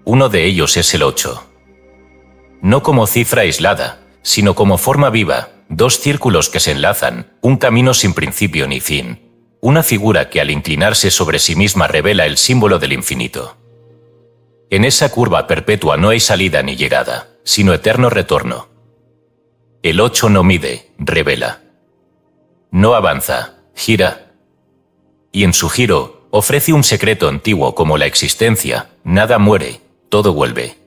Speaker 1: Uno de ellos es el 8. No como cifra aislada, sino como forma viva, dos círculos que se enlazan, un camino sin principio ni fin, una figura que al inclinarse sobre sí misma revela el símbolo del infinito. En esa curva perpetua no hay salida ni llegada, sino eterno retorno. El 8 no mide, revela. No avanza, gira. Y en su giro, ofrece un secreto antiguo como la existencia: nada muere, todo vuelve.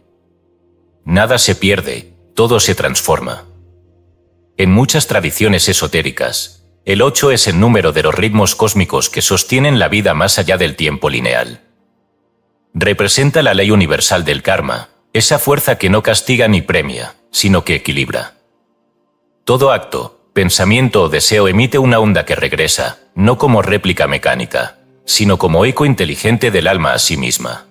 Speaker 1: Nada se pierde, todo se transforma. En muchas tradiciones esotéricas, el 8 es el número de los ritmos cósmicos que sostienen la vida más allá del tiempo lineal. Representa la ley universal del karma, esa fuerza que no castiga ni premia, sino que equilibra. Todo acto, pensamiento o deseo emite una onda que regresa, no como réplica mecánica, sino como eco inteligente del alma a sí misma.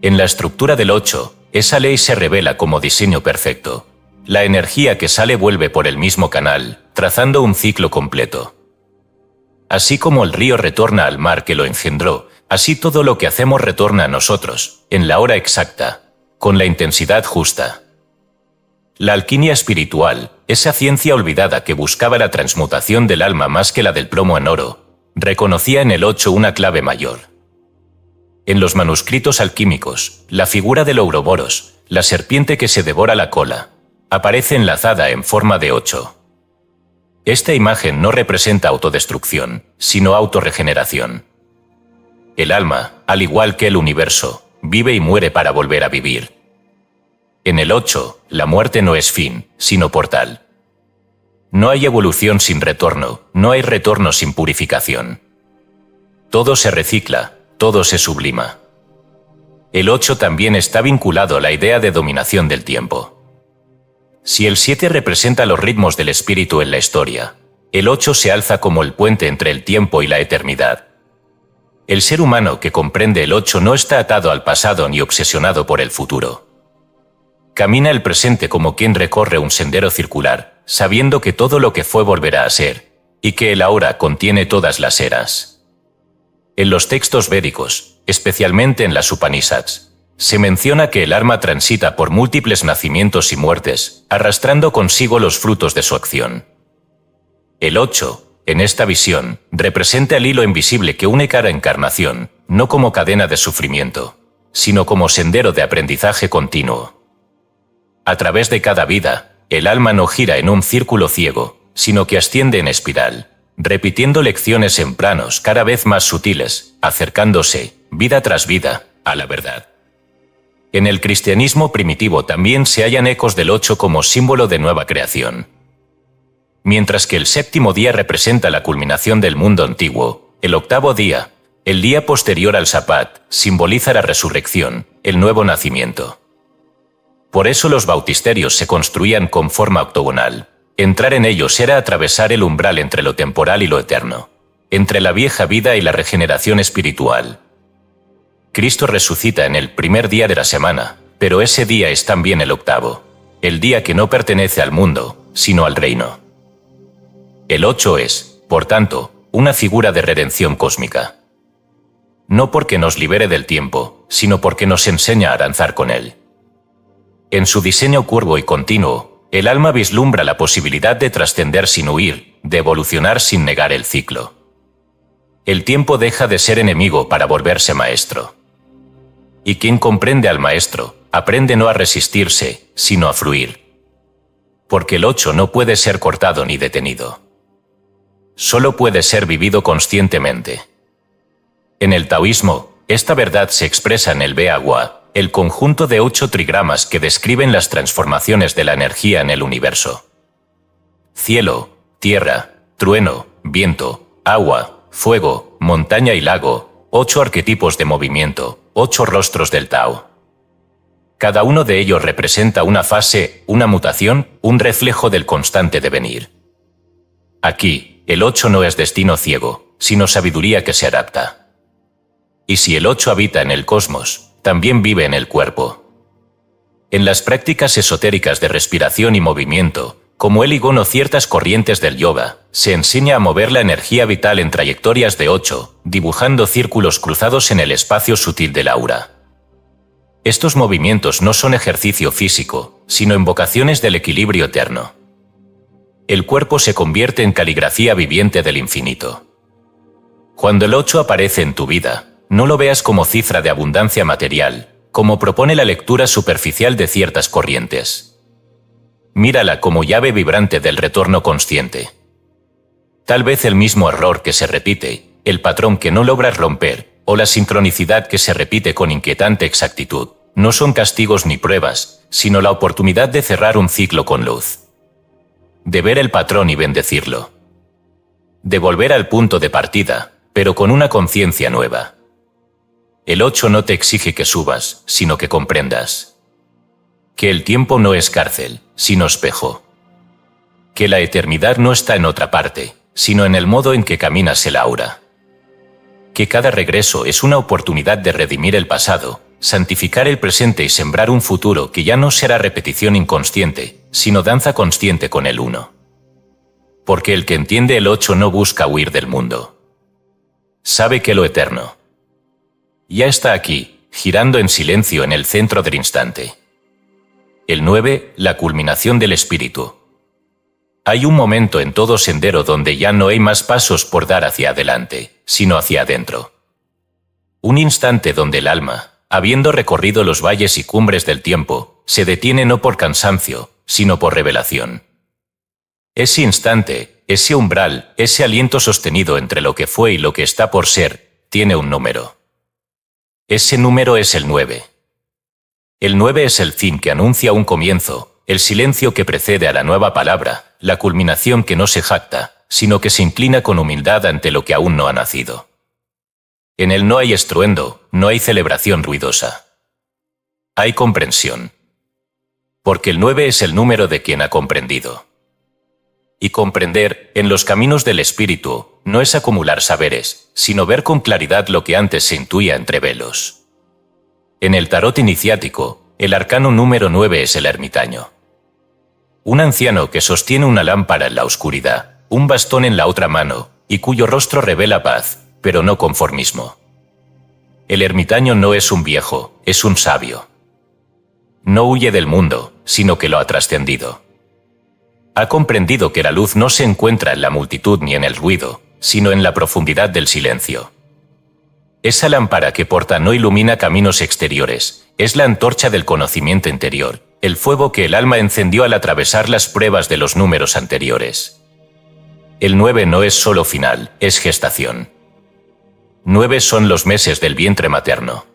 Speaker 1: En la estructura del 8, esa ley se revela como diseño perfecto. La energía que sale vuelve por el mismo canal, trazando un ciclo completo. Así como el río retorna al mar que lo engendró, así todo lo que hacemos retorna a nosotros, en la hora exacta, con la intensidad justa. La alquimia espiritual, esa ciencia olvidada que buscaba la transmutación del alma más que la del plomo en oro, reconocía en el 8 una clave mayor. En los manuscritos alquímicos, la figura del Ouroboros, la serpiente que se devora la cola, aparece enlazada en forma de 8. Esta imagen no representa autodestrucción, sino autorregeneración. El alma, al igual que el universo, vive y muere para volver a vivir. En el 8, la muerte no es fin, sino portal. No hay evolución sin retorno, no hay retorno sin purificación. Todo se recicla, todo se sublima. El 8 también está vinculado a la idea de dominación del tiempo. Si el 7 representa los ritmos del espíritu en la historia, el 8 se alza como el puente entre el tiempo y la eternidad. El ser humano que comprende el 8 no está atado al pasado ni obsesionado por el futuro. Camina el presente como quien recorre un sendero circular, sabiendo que todo lo que fue volverá a ser, y que el ahora contiene todas las eras. En los textos védicos, especialmente en las Upanishads, se menciona que el alma transita por múltiples nacimientos y muertes, arrastrando consigo los frutos de su acción. El 8, en esta visión, representa el hilo invisible que une cada encarnación, no como cadena de sufrimiento, sino como sendero de aprendizaje continuo. A través de cada vida, el alma no gira en un círculo ciego, sino que asciende en espiral, repitiendo lecciones en planos cada vez más sutiles, acercándose, vida tras vida, a la verdad. En el cristianismo primitivo también se hallan ecos del 8 como símbolo de nueva creación. Mientras que el séptimo día representa la culminación del mundo antiguo, el octavo día, el día posterior al Sabbat, simboliza la resurrección, el nuevo nacimiento. Por eso los bautisterios se construían con forma octogonal. Entrar en ellos era atravesar el umbral entre lo temporal y lo eterno, entre la vieja vida y la regeneración espiritual. Cristo resucita en el primer día de la semana, pero ese día es también el octavo, el día que no pertenece al mundo, sino al reino. El 8 es, por tanto, una figura de redención cósmica. No porque nos libere del tiempo, sino porque nos enseña a danzar con él. En su diseño curvo y continuo, el alma vislumbra la posibilidad de trascender sin huir, de evolucionar sin negar el ciclo. El tiempo deja de ser enemigo para volverse maestro. Y quien comprende al maestro, aprende no a resistirse, sino a fluir. Porque el 8 no puede ser cortado ni detenido. Solo puede ser vivido conscientemente. En el taoísmo, esta verdad se expresa en el Beagua, el conjunto de 8 trigramas que describen las transformaciones de la energía en el universo. cielo, tierra, trueno, viento, agua, fuego, montaña y lago, 8 arquetipos de movimiento, 8 rostros del Tao. Cada uno de ellos representa una fase, una mutación, un reflejo del constante devenir. Aquí, el 8 no es destino ciego, sino sabiduría que se adapta. Y si el 8 habita en el cosmos, también vive en el cuerpo. En las prácticas esotéricas de respiración y movimiento, como el Qigong o ciertas corrientes del yoga, se enseña a mover la energía vital en trayectorias de 8, dibujando círculos cruzados en el espacio sutil del aura. Estos movimientos no son ejercicio físico, sino invocaciones del equilibrio eterno. El cuerpo se convierte en caligrafía viviente del infinito. Cuando el 8 aparece en tu vida, no lo veas como cifra de abundancia material, como propone la lectura superficial de ciertas corrientes. Mírala como llave vibrante del retorno consciente. Tal vez el mismo error que se repite, el patrón que no logras romper, o la sincronicidad que se repite con inquietante exactitud, no son castigos ni pruebas, sino la oportunidad de cerrar un ciclo con luz. De ver el patrón y bendecirlo. De volver al punto de partida, pero con una conciencia nueva. El 8 no te exige que subas, sino que comprendas. Que el tiempo no es cárcel, sino espejo. Que la eternidad no está en otra parte, sino en el modo en que caminas el aura. Que cada regreso es una oportunidad de redimir el pasado, santificar el presente y sembrar un futuro que ya no será repetición inconsciente, sino danza consciente con el 1. Porque el que entiende el 8 no busca huir del mundo. Sabe que lo eterno ya está aquí, girando en silencio en el centro del instante. El 9, la culminación del espíritu. Hay un momento en todo sendero donde ya no hay más pasos por dar hacia adelante, sino hacia adentro. Un instante donde el alma, habiendo recorrido los valles y cumbres del tiempo, se detiene no por cansancio, sino por revelación. Ese instante, ese umbral, ese aliento sostenido entre lo que fue y lo que está por ser, tiene un número. Ese número es el 9. El 9 es el fin que anuncia un comienzo, el silencio que precede a la nueva palabra, la culminación que no se jacta, sino que se inclina con humildad ante lo que aún no ha nacido. En él no hay estruendo, no hay celebración ruidosa. Hay comprensión. Porque el 9 es el número de quien ha comprendido. Y comprender, en los caminos del espíritu, no es acumular saberes, sino ver con claridad lo que antes se intuía entre velos. En el tarot iniciático, el arcano número 9 es el ermitaño. Un anciano que sostiene una lámpara en la oscuridad, un bastón en la otra mano, y cuyo rostro revela paz, pero no conformismo. El ermitaño no es un viejo, es un sabio. No huye del mundo, sino que lo ha trascendido. Ha comprendido que la luz no se encuentra en la multitud ni en el ruido, sino en la profundidad del silencio. Esa lámpara que porta no ilumina caminos exteriores, es la antorcha del conocimiento interior, el fuego que el alma encendió al atravesar las pruebas de los números anteriores. El 9 no es solo final, es gestación. 9 son los meses del vientre materno.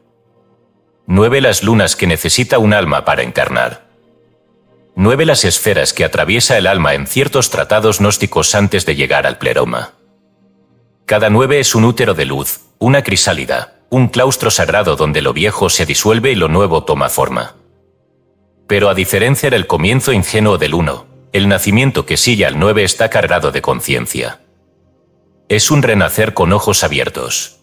Speaker 1: 9 las lunas que necesita un alma para encarnar. 9 las esferas que atraviesa el alma en ciertos tratados gnósticos antes de llegar al pleroma. Cada 9 es un útero de luz, una crisálida, un claustro sagrado donde lo viejo se disuelve y lo nuevo toma forma. Pero a diferencia del comienzo ingenuo del 1, el nacimiento que sigue al 9 está cargado de conciencia. Es un renacer con ojos abiertos.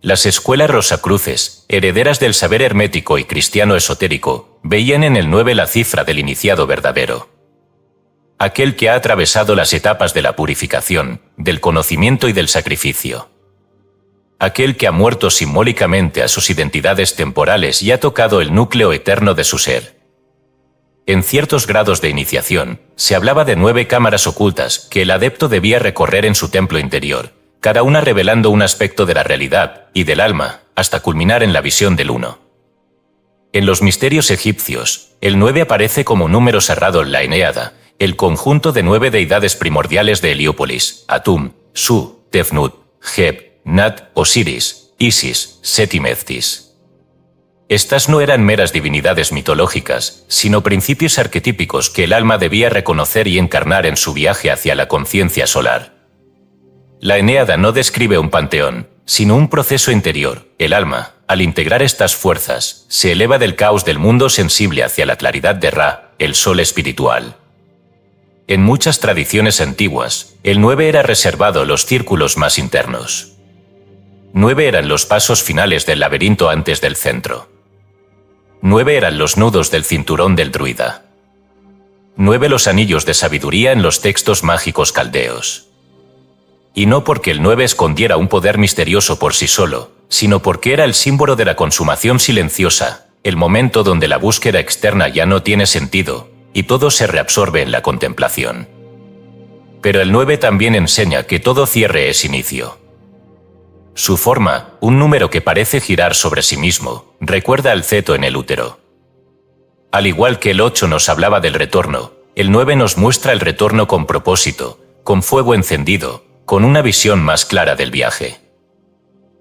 Speaker 1: Las escuelas rosacruces, herederas del saber hermético y cristiano esotérico, veían en el 9 la cifra del iniciado verdadero. Aquel que ha atravesado las etapas de la purificación, del conocimiento y del sacrificio. Aquel que ha muerto simbólicamente a sus identidades temporales y ha tocado el núcleo eterno de su ser. En ciertos grados de iniciación, se hablaba de 9 cámaras ocultas que el adepto debía recorrer en su templo interior, cada una revelando un aspecto de la realidad y del alma, hasta culminar en la visión del 1. En los misterios egipcios, el 9 aparece como número cerrado en la Eneada, el conjunto de 9 deidades primordiales de Heliópolis, Atum, Su, Tefnut, Geb, Nat, Osiris, Isis, Set y Meftis. Estas no eran meras divinidades mitológicas, sino principios arquetípicos que el alma debía reconocer y encarnar en su viaje hacia la conciencia solar. La Eneada no describe un panteón, sino un proceso interior. El alma, al integrar estas fuerzas, se eleva del caos del mundo sensible hacia la claridad de Ra, el sol espiritual. En muchas tradiciones antiguas, el 9 era reservado a los círculos más internos. 9 eran los pasos finales del laberinto antes del centro. 9 eran los nudos del cinturón del druida. 9 los anillos de sabiduría en los textos mágicos caldeos. Y no porque el 9 escondiera un poder misterioso por sí solo, sino porque era el símbolo de la consumación silenciosa, el momento donde la búsqueda externa ya no tiene sentido, y todo se reabsorbe en la contemplación. Pero el 9 también enseña que todo cierre es inicio. Su forma, un número que parece girar sobre sí mismo, recuerda al feto en el útero. Al igual que el 8 nos hablaba del retorno, el 9 nos muestra el retorno con propósito, con fuego encendido, con una visión más clara del viaje.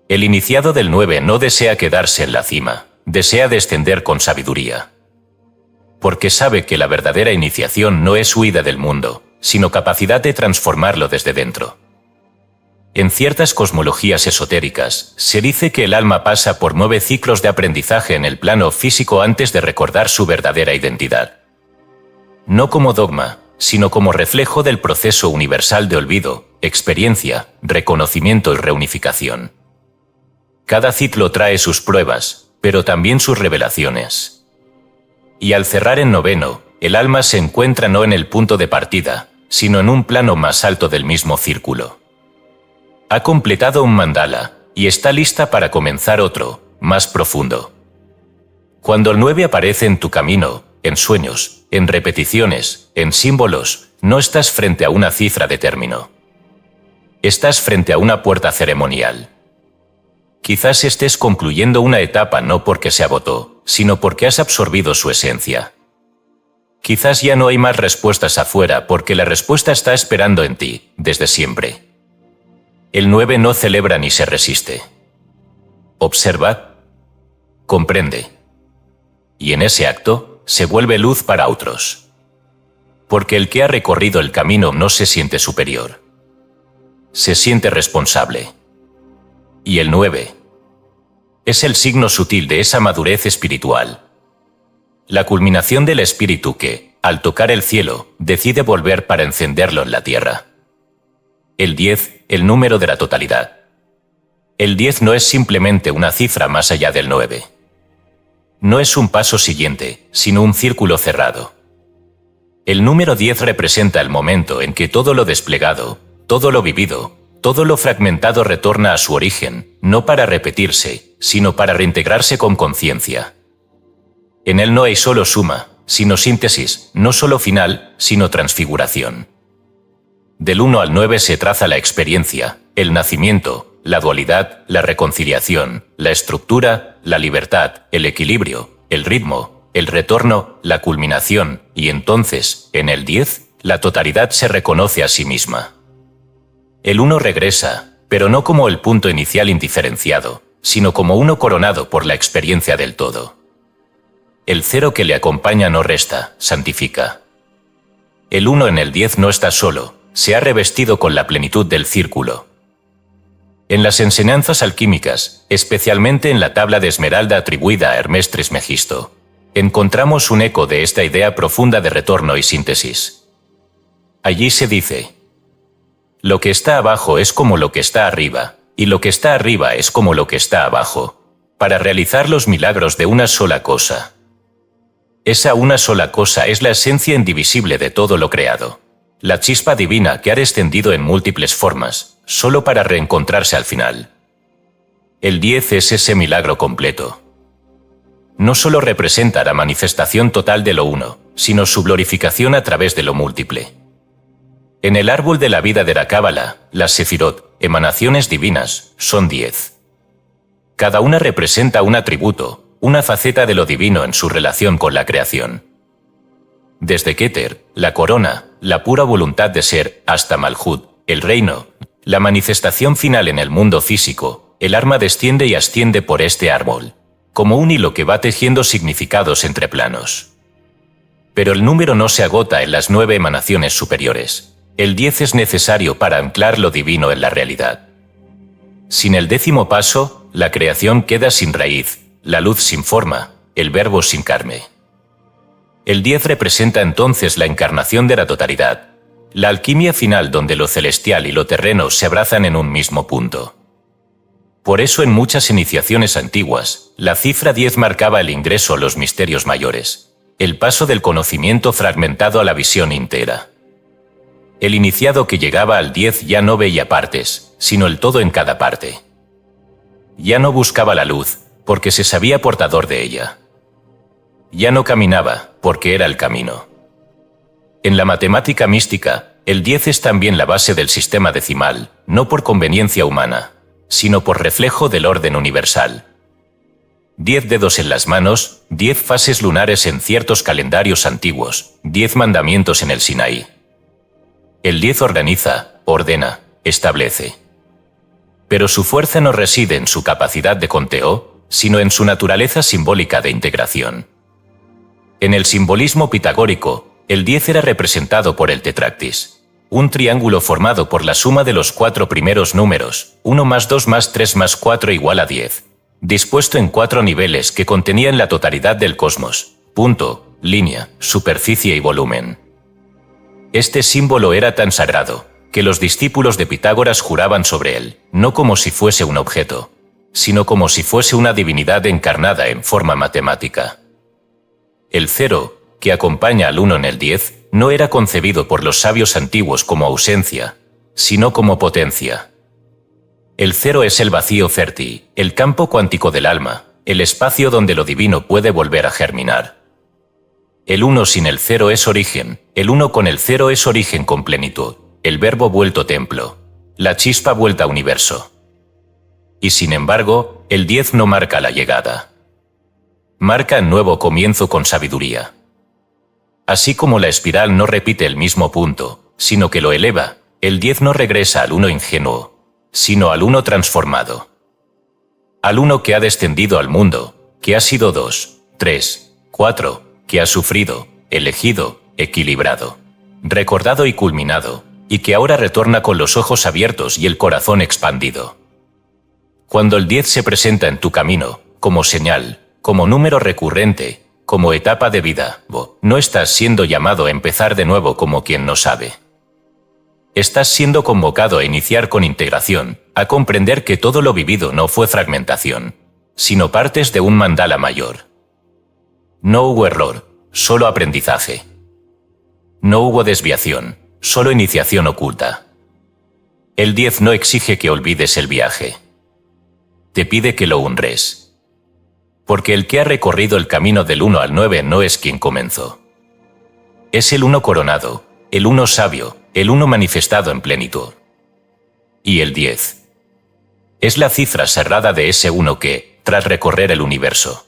Speaker 1: El iniciado del 9 no desea quedarse en la cima, desea descender con sabiduría. Porque sabe que la verdadera iniciación no es huida del mundo, sino capacidad de transformarlo desde dentro. En ciertas cosmologías esotéricas, se dice que el alma pasa por 9 ciclos de aprendizaje en el plano físico antes de recordar su verdadera identidad. No como dogma, sino como reflejo del proceso universal de olvido, experiencia, reconocimiento y reunificación. Cada ciclo trae sus pruebas, pero también sus revelaciones. Y al cerrar en 9, el alma se encuentra no en el punto de partida, sino en un plano más alto del mismo círculo. Ha completado un mandala, y está lista para comenzar otro, más profundo. Cuando el 9 aparece en tu camino, en sueños, en repeticiones, en símbolos, no estás frente a una cifra de término. Estás frente a una puerta ceremonial. Quizás estés concluyendo una etapa no porque se agotó, sino porque has absorbido su esencia. Quizás ya no hay más respuestas afuera porque la respuesta está esperando en ti, desde siempre. El 9 no celebra ni se resiste. Observa, comprende. Y en ese acto, se vuelve luz para otros. Porque el que ha recorrido el camino no se siente superior. Se siente responsable. Y el 9 es el signo sutil de esa madurez espiritual. La culminación del espíritu que, al tocar el cielo, decide volver para encenderlo en la tierra. El 10, el número de la totalidad. El 10 no es simplemente una cifra más allá del 9. No es un paso siguiente, sino un círculo cerrado. El número 10 representa el momento en que todo lo desplegado, todo lo vivido, todo lo fragmentado retorna a su origen, no para repetirse, sino para reintegrarse con conciencia. En él no hay solo suma, sino síntesis, no solo final, sino transfiguración. Del 1 al 9 se traza la experiencia, el nacimiento, la dualidad, la reconciliación, la estructura, la libertad, el equilibrio, el ritmo, el retorno, la culminación, y entonces, en el 10, la totalidad se reconoce a sí misma. El 1 regresa, pero no como el punto inicial indiferenciado, sino como uno coronado por la experiencia del todo. El 0 que le acompaña no resta, santifica. El 1 en el 10 no está solo, se ha revestido con la plenitud del círculo. En las enseñanzas alquímicas, especialmente en la tabla de esmeralda atribuida a Hermes Trismegisto, encontramos un eco de esta idea profunda de retorno y síntesis. Allí se dice: lo que está abajo es como lo que está arriba, y lo que está arriba es como lo que está abajo, para realizar los milagros de una sola cosa. Esa una sola cosa es la esencia indivisible de todo lo creado. La chispa divina que ha descendido en múltiples formas, solo para reencontrarse al final. El 10 es ese milagro completo. No solo representa la manifestación total de lo uno, sino su glorificación a través de lo múltiple. En el árbol de la vida de la Cábala, las Sefirot, emanaciones divinas, son 10. Cada una representa un atributo, una faceta de lo divino en su relación con la creación. Desde Keter, la corona, la pura voluntad de ser, hasta Malhut, el reino, la manifestación final en el mundo físico, el arma desciende y asciende por este árbol, como un hilo que va tejiendo significados entre planos. Pero el número no se agota en las 9 emanaciones superiores. El 10 es necesario para anclar lo divino en la realidad. Sin el 10º paso, la creación queda sin raíz, la luz sin forma, el verbo sin carne. El 10 representa entonces la encarnación de la totalidad, la alquimia final donde lo celestial y lo terreno se abrazan en un mismo punto. Por eso en muchas iniciaciones antiguas, la cifra 10 marcaba el ingreso a los misterios mayores, el paso del conocimiento fragmentado a la visión íntegra. El iniciado que llegaba al 10 ya no veía partes, sino el todo en cada parte. Ya no buscaba la luz, porque se sabía portador de ella. Ya no caminaba, porque era el camino. En la matemática mística, el 10 es también la base del sistema decimal, no por conveniencia humana, sino por reflejo del orden universal. 10 dedos en las manos, 10 fases lunares en ciertos calendarios antiguos, 10 mandamientos en el Sinaí. El 10 organiza, ordena, establece. Pero su fuerza no reside en su capacidad de conteo, sino en su naturaleza simbólica de integración. En el simbolismo pitagórico, el 10 era representado por el tetractis, un triángulo formado por la suma de los 4 primeros números, 1 más 2 más 3 más 4 igual a 10, dispuesto en 4 niveles que contenían la totalidad del cosmos, punto, línea, superficie y volumen. Este símbolo era tan sagrado, que los discípulos de Pitágoras juraban sobre él, no como si fuese un objeto, sino como si fuese una divinidad encarnada en forma matemática. El 0, que acompaña al 1 en el 10, no era concebido por los sabios antiguos como ausencia, sino como potencia. El 0 es el vacío ferti, el campo cuántico del alma, el espacio donde lo divino puede volver a germinar. El 1 sin el 0 es origen, el 1 con el 0 es origen con plenitud, el verbo vuelto templo, la chispa vuelta universo. Y sin embargo, el 10 no marca la llegada. Marca el nuevo comienzo con sabiduría. Así como la espiral no repite el mismo punto, sino que lo eleva, el 10 no regresa al 1 ingenuo, sino al 1 transformado. Al 1 que ha descendido al mundo, que ha sido 2, 3, 4, que ha sufrido, elegido, equilibrado, recordado y culminado, y que ahora retorna con los ojos abiertos y el corazón expandido. Cuando el 10 se presenta en tu camino, como señal, como número recurrente, como etapa de vida, no estás siendo llamado a empezar de nuevo como quien no sabe. Estás siendo convocado a iniciar con integración, a comprender que todo lo vivido no fue fragmentación, sino partes de un mandala mayor. No hubo error, solo aprendizaje. No hubo desviación, solo iniciación oculta. El 10 no exige que olvides el viaje. Te pide que lo honres. Porque el que ha recorrido el camino del 1 al 9 no es quien comenzó. Es el 1 coronado, el 1 sabio, el 1 manifestado en plenitud. Y el 10. Es la cifra sagrada de ese 1 que, tras recorrer el universo,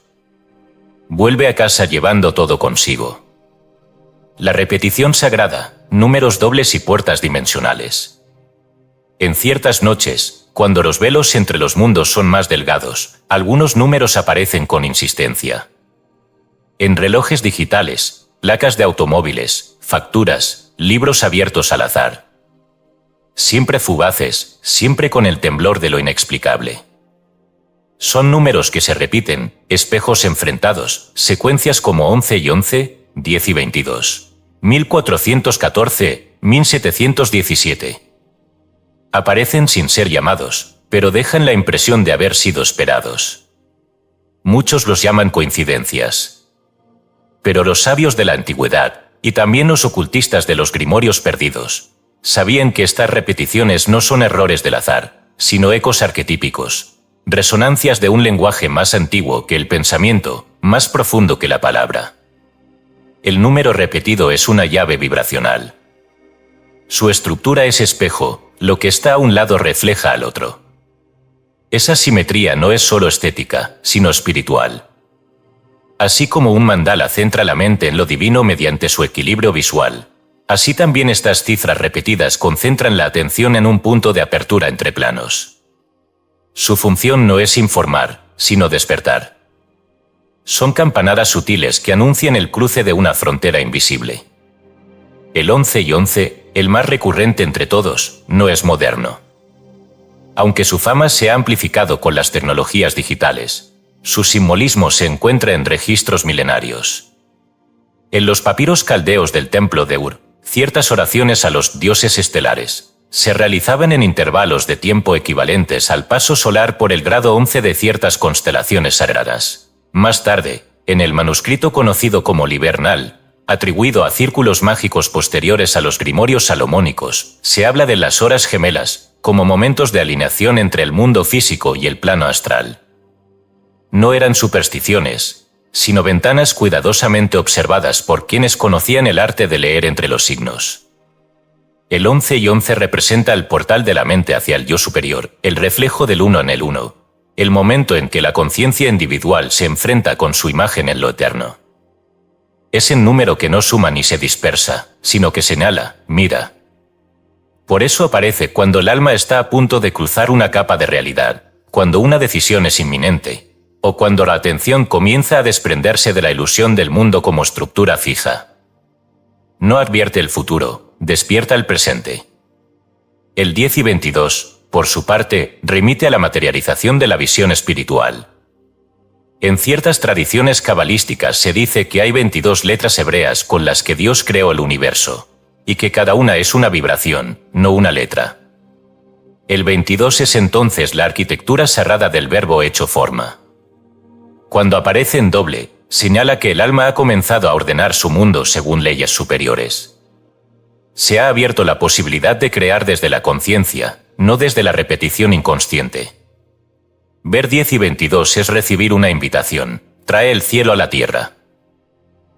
Speaker 1: vuelve a casa llevando todo consigo. La repetición sagrada, números dobles y puertas dimensionales. En ciertas noches, cuando los velos entre los mundos son más delgados, algunos números aparecen con insistencia. En relojes digitales, placas de automóviles, facturas, libros abiertos al azar. Siempre fugaces, siempre con el temblor de lo inexplicable. Son números que se repiten, espejos enfrentados, secuencias como 11 y 11, 10 y 22, 1414, 1717. Aparecen sin ser llamados, pero dejan la impresión de haber sido esperados. Muchos los llaman coincidencias. Pero los sabios de la antigüedad, y también los ocultistas de los grimorios perdidos, sabían que estas repeticiones no son errores del azar, sino ecos arquetípicos, resonancias de un lenguaje más antiguo que el pensamiento, más profundo que la palabra. El número repetido es una llave vibracional. Su estructura es espejo, lo que está a un lado refleja al otro. Esa simetría no es solo estética, sino espiritual. Así como un mandala centra la mente en lo divino mediante su equilibrio visual, así también estas cifras repetidas concentran la atención en un punto de apertura entre planos. Su función no es informar, sino despertar. Son campanadas sutiles que anuncian el cruce de una frontera invisible. El 11 y 11, el más recurrente entre todos, no es moderno. Aunque su fama se ha amplificado con las tecnologías digitales, su simbolismo se encuentra en registros milenarios. En los papiros caldeos del templo de Ur, ciertas oraciones a los dioses estelares se realizaban en intervalos de tiempo equivalentes al paso solar por el grado 11 de ciertas constelaciones sagradas. Más tarde, en el manuscrito conocido como Libernal, atribuido a círculos mágicos posteriores a los grimorios salomónicos, se habla de las horas gemelas como momentos de alineación entre el mundo físico y el plano astral. No eran supersticiones, sino ventanas cuidadosamente observadas por quienes conocían el arte de leer entre los signos. El 11 y 11 representa el portal de la mente hacia el yo superior, el reflejo del uno en el uno, el momento en que la conciencia individual se enfrenta con su imagen en lo eterno. Es el número que no suma ni se dispersa, sino que señala, mira. Por eso aparece cuando el alma está a punto de cruzar una capa de realidad, cuando una decisión es inminente, o cuando la atención comienza a desprenderse de la ilusión del mundo como estructura fija. No advierte el futuro, despierta el presente. El 10 y 22, por su parte, remite a la materialización de la visión espiritual. En ciertas tradiciones cabalísticas se dice que hay 22 letras hebreas con las que Dios creó el universo, y que cada una es una vibración, no una letra. El 22 es entonces la arquitectura sagrada del verbo hecho forma. Cuando aparece en doble, señala que el alma ha comenzado a ordenar su mundo según leyes superiores. Se ha abierto la posibilidad de crear desde la conciencia, no desde la repetición inconsciente. Ver 10 y 22 es recibir una invitación, trae el cielo a la tierra.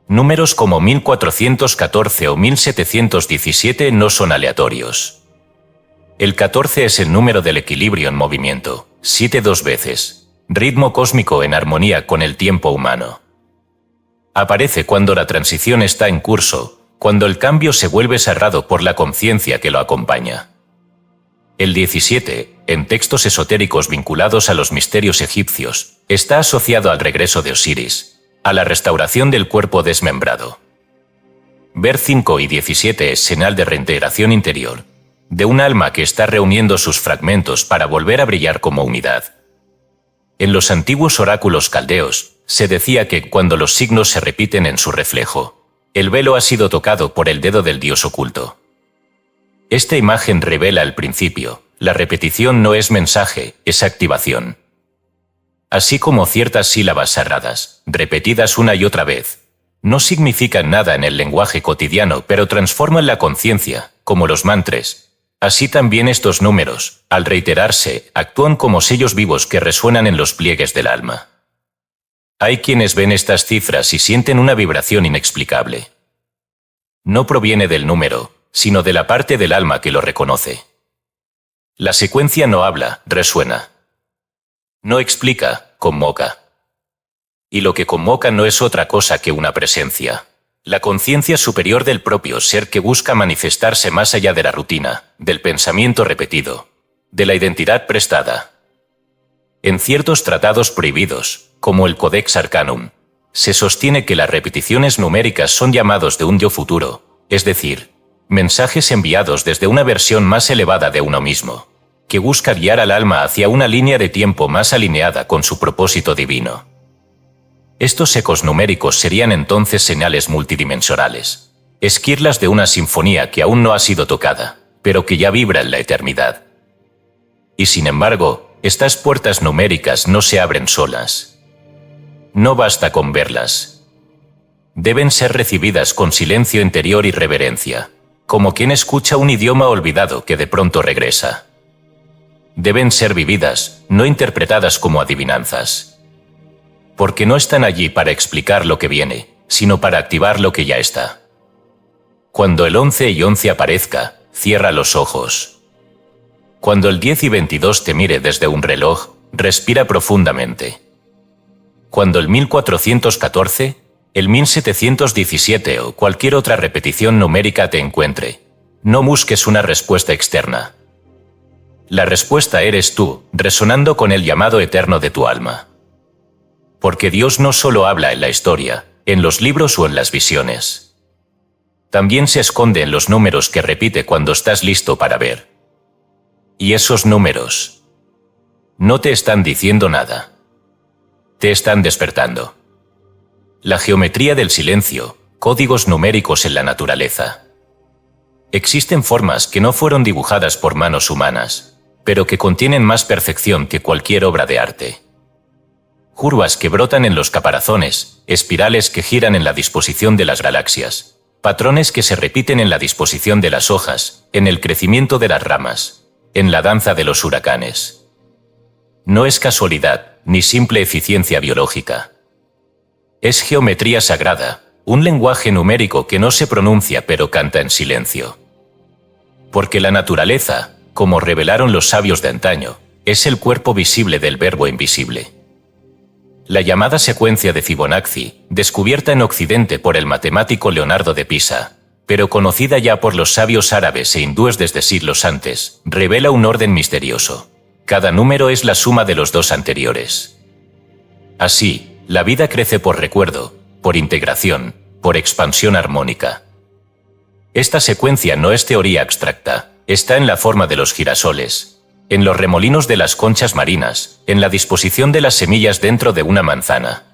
Speaker 1: Números como 1414 o 1717 no son aleatorios. El 14 es el número del equilibrio en movimiento, 7 dos veces, ritmo cósmico en armonía con el tiempo humano. Aparece cuando la transición está en curso, cuando el cambio se vuelve sagrado por la conciencia que lo acompaña. El 17, en textos esotéricos vinculados a los misterios egipcios, está asociado al regreso de Osiris, a la restauración del cuerpo desmembrado. Ver 5 y 17 es señal de reintegración interior, de un alma que está reuniendo sus fragmentos para volver a brillar como unidad. En los antiguos oráculos caldeos, se decía que cuando los signos se repiten en su reflejo, el velo ha sido tocado por el dedo del dios oculto. Esta imagen revela el principio, la repetición no es mensaje, es activación. Así como ciertas sílabas sagradas, repetidas una y otra vez, no significan nada en el lenguaje cotidiano pero transforman la conciencia, como los mantras, así también estos números, al reiterarse, actúan como sellos vivos que resuenan en los pliegues del alma. Hay quienes ven estas cifras y sienten una vibración inexplicable. No proviene del número, sino de la parte del alma que lo reconoce. La secuencia no habla, resuena. No explica, convoca. Y lo que convoca no es otra cosa que una presencia. La conciencia superior del propio ser que busca manifestarse más allá de la rutina, del pensamiento repetido, de la identidad prestada. En ciertos tratados prohibidos, como el Codex Arcanum, se sostiene que las repeticiones numéricas son llamados de un yo futuro, es decir, mensajes enviados desde una versión más elevada de uno mismo, que busca guiar al alma hacia una línea de tiempo más alineada con su propósito divino. Estos ecos numéricos serían entonces señales multidimensionales, esquirlas de una sinfonía que aún no ha sido tocada, pero que ya vibra en la eternidad. Y sin embargo, estas puertas numéricas no se abren solas. No basta con verlas. Deben ser recibidas con silencio interior y reverencia, como quien escucha un idioma olvidado que de pronto regresa. Deben ser vividas, no interpretadas como adivinanzas. Porque no están allí para explicar lo que viene, sino para activar lo que ya está. Cuando el 11 y 11 aparezca, cierra los ojos. Cuando el 10 y 22 te mire desde un reloj, respira profundamente. Cuando el 1414, el 1717 o cualquier otra repetición numérica te encuentre, no busques una respuesta externa. La respuesta eres tú, resonando con el llamado eterno de tu alma. Porque Dios no solo habla en la historia, en los libros o en las visiones. También se esconde en los números que repite cuando estás listo para ver. Y esos números no te están diciendo nada. Te están despertando. La geometría del silencio, códigos numéricos en la naturaleza. Existen formas que no fueron dibujadas por manos humanas, pero que contienen más perfección que cualquier obra de arte. Curvas que brotan en los caparazones, espirales que giran en la disposición de las galaxias, patrones que se repiten en la disposición de las hojas, en el crecimiento de las ramas, en la danza de los huracanes. No es casualidad, ni simple eficiencia biológica. Es geometría sagrada, un lenguaje numérico que no se pronuncia pero canta en silencio. Porque la naturaleza, como revelaron los sabios de antaño, es el cuerpo visible del verbo invisible. La llamada secuencia de Fibonacci, descubierta en Occidente por el matemático Leonardo de Pisa, pero conocida ya por los sabios árabes e hindúes desde siglos antes, revela un orden misterioso. Cada número es la suma de los dos anteriores. Así, la vida crece por recuerdo, por integración, por expansión armónica. Esta secuencia no es teoría abstracta, está en la forma de los girasoles, en los remolinos de las conchas marinas, en la disposición de las semillas dentro de una manzana.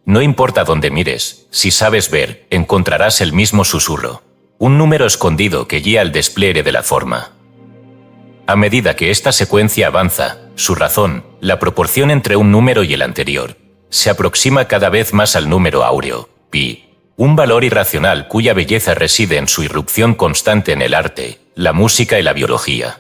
Speaker 1: No importa dónde mires, si sabes ver, encontrarás el mismo susurro, un número escondido que guía el despliegue de la forma. A medida que esta secuencia avanza, su razón, la proporción entre un número y el anterior, se aproxima cada vez más al número áureo, pi, un valor irracional cuya belleza reside en su irrupción constante en el arte, la música y la biología.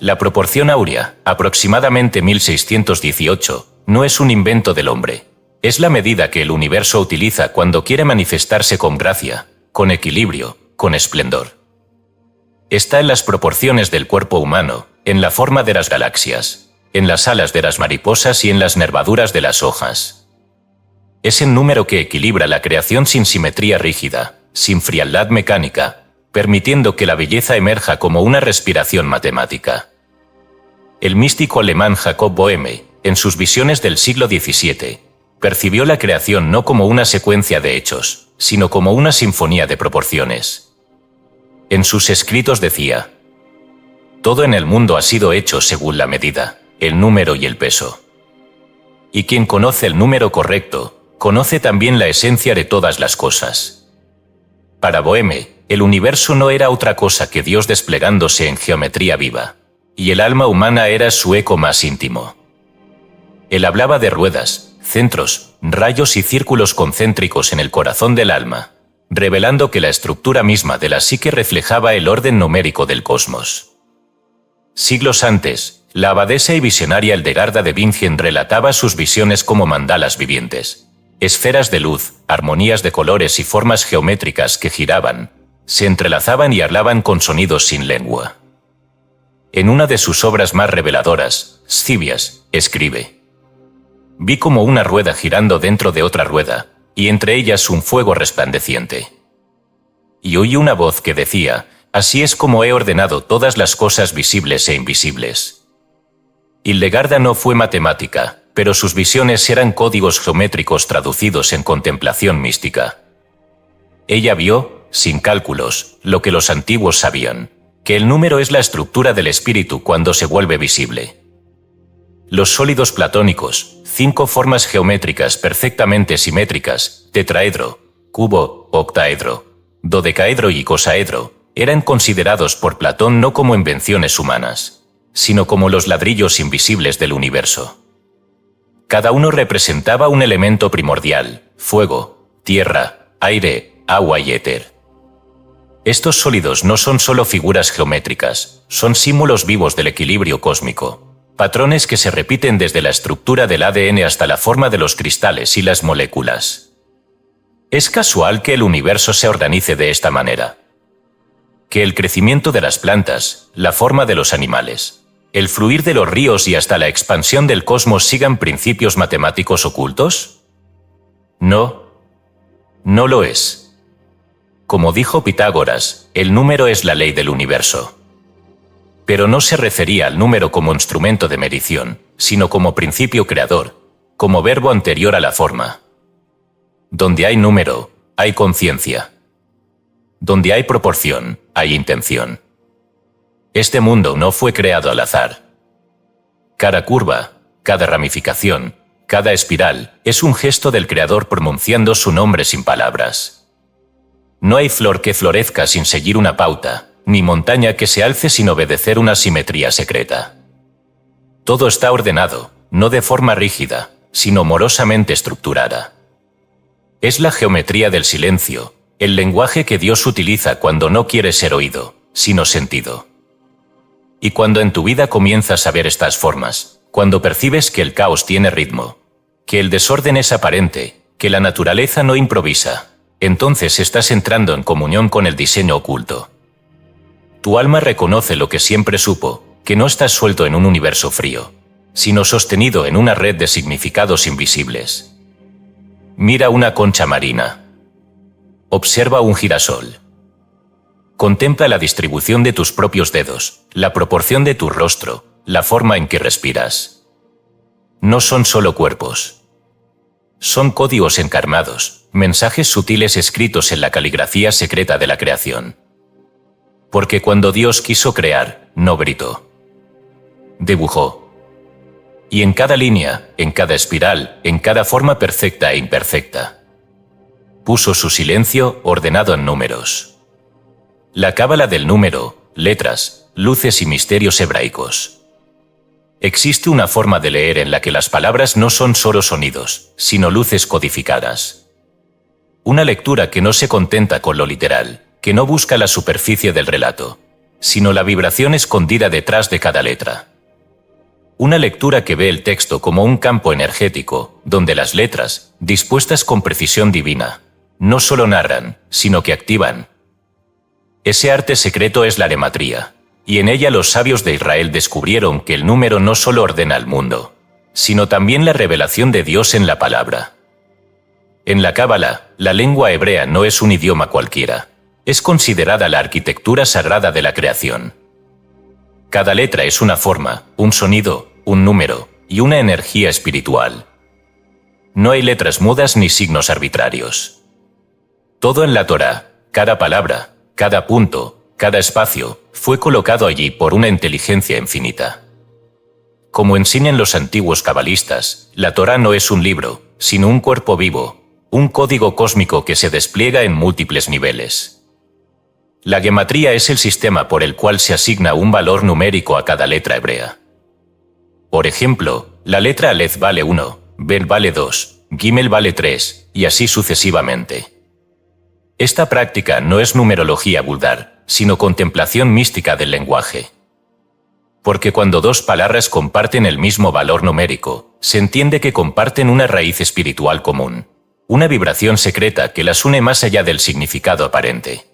Speaker 1: La proporción áurea, aproximadamente 1618, no es un invento del hombre. Es la medida que el universo utiliza cuando quiere manifestarse con gracia, con equilibrio, con esplendor. Está en las proporciones del cuerpo humano, en la forma de las galaxias, en las alas de las mariposas y en las nervaduras de las hojas. Es el número que equilibra la creación sin simetría rígida, sin frialdad mecánica, permitiendo que la belleza emerja como una respiración matemática. El místico alemán Jacob Boehme, en sus visiones del siglo XVII, percibió la creación no como una secuencia de hechos, sino como una sinfonía de proporciones. En sus escritos decía: todo en el mundo ha sido hecho según la medida, el número y el peso. Y quien conoce el número correcto, conoce también la esencia de todas las cosas. Para Boehme, el universo no era otra cosa que Dios desplegándose en geometría viva, y el alma humana era su eco más íntimo. Él hablaba de ruedas, centros, rayos y círculos concéntricos en el corazón del alma, revelando que la estructura misma de la psique reflejaba el orden numérico del cosmos. Siglos antes, la abadesa y visionaria Hildegarda de Bingen relataba sus visiones como mandalas vivientes, esferas de luz, armonías de colores y formas geométricas que giraban, se entrelazaban y hablaban con sonidos sin lengua. En una de sus obras más reveladoras, Scivias, escribe: vi como una rueda girando dentro de otra rueda, y entre ellas un fuego resplandeciente. Y oí una voz que decía: así es como he ordenado todas las cosas visibles e invisibles. Hildegarda no fue matemática, pero sus visiones eran códigos geométricos traducidos en contemplación mística. Ella vio, sin cálculos, lo que los antiguos sabían, que el número es la estructura del espíritu cuando se vuelve visible. Los sólidos platónicos, 5 formas geométricas perfectamente simétricas, tetraedro, cubo, octaedro, dodecaedro y icosaedro, eran considerados por Platón no como invenciones humanas, sino como los ladrillos invisibles del universo. Cada uno representaba un elemento primordial: fuego, tierra, aire, agua y éter. Estos sólidos no son solo figuras geométricas, son símbolos vivos del equilibrio cósmico, patrones que se repiten desde la estructura del ADN hasta la forma de los cristales y las moléculas. ¿Es casual que el universo se organice de esta manera? Que el crecimiento de las plantas, la forma de los animales, el fluir de los ríos y hasta la expansión del cosmos sigan principios matemáticos ocultos? No, no lo es. Como dijo Pitágoras, el número es la ley del universo. Pero no se refería al número como instrumento de medición, sino como principio creador, como verbo anterior a la forma. Donde hay número, hay conciencia. Donde hay proporción, hay intención. Este mundo no fue creado al azar. Cada curva, cada ramificación, cada espiral, es un gesto del Creador pronunciando su nombre sin palabras. No hay flor que florezca sin seguir una pauta, ni montaña que se alce sin obedecer una simetría secreta. Todo está ordenado, no de forma rígida, sino amorosamente estructurada. Es la geometría del silencio, el lenguaje que Dios utiliza cuando no quiere ser oído, sino sentido. Y cuando en tu vida comienzas a ver estas formas, cuando percibes que el caos tiene ritmo, que el desorden es aparente, que la naturaleza no improvisa, entonces estás entrando en comunión con el diseño oculto. Tu alma reconoce lo que siempre supo, que no estás suelto en un universo frío, sino sostenido en una red de significados invisibles. Mira una concha marina. Observa un girasol. Contempla la distribución de tus propios dedos, la proporción de tu rostro, la forma en que respiras. No son solo cuerpos. Son códigos encarnados, mensajes sutiles escritos en la caligrafía secreta de la creación. Porque cuando Dios quiso crear, no gritó. Dibujó. Y en cada línea, en cada espiral, en cada forma perfecta e imperfecta, puso su silencio ordenado en números. La cábala del número, letras, luces y misterios hebraicos. Existe una forma de leer en la que las palabras no son solo sonidos, sino luces codificadas. Una lectura que no se contenta con lo literal, que no busca la superficie del relato, sino la vibración escondida detrás de cada letra. Una lectura que ve el texto como un campo energético, donde las letras, dispuestas con precisión divina, no solo narran, sino que activan. Ese arte secreto es la gematría, y en ella los sabios de Israel descubrieron que el número no solo ordena el mundo, sino también la revelación de Dios en la palabra. En la Cábala, la lengua hebrea no es un idioma cualquiera, es considerada la arquitectura sagrada de la creación. Cada letra es una forma, un sonido, un número y una energía espiritual. No hay letras mudas ni signos arbitrarios. Todo en la Torá, cada palabra, cada punto, cada espacio, fue colocado allí por una inteligencia infinita. Como enseñan los antiguos cabalistas, la Torá no es un libro, sino un cuerpo vivo, un código cósmico que se despliega en múltiples niveles. La gematría es el sistema por el cual se asigna un valor numérico a cada letra hebrea. Por ejemplo, la letra Alef vale 1, Bet vale 2, Gimel vale 3, y así sucesivamente. Esta práctica no es numerología vulgar, sino contemplación mística del lenguaje. Porque cuando dos palabras comparten el mismo valor numérico, se entiende que comparten una raíz espiritual común, una vibración secreta que las une más allá del significado aparente.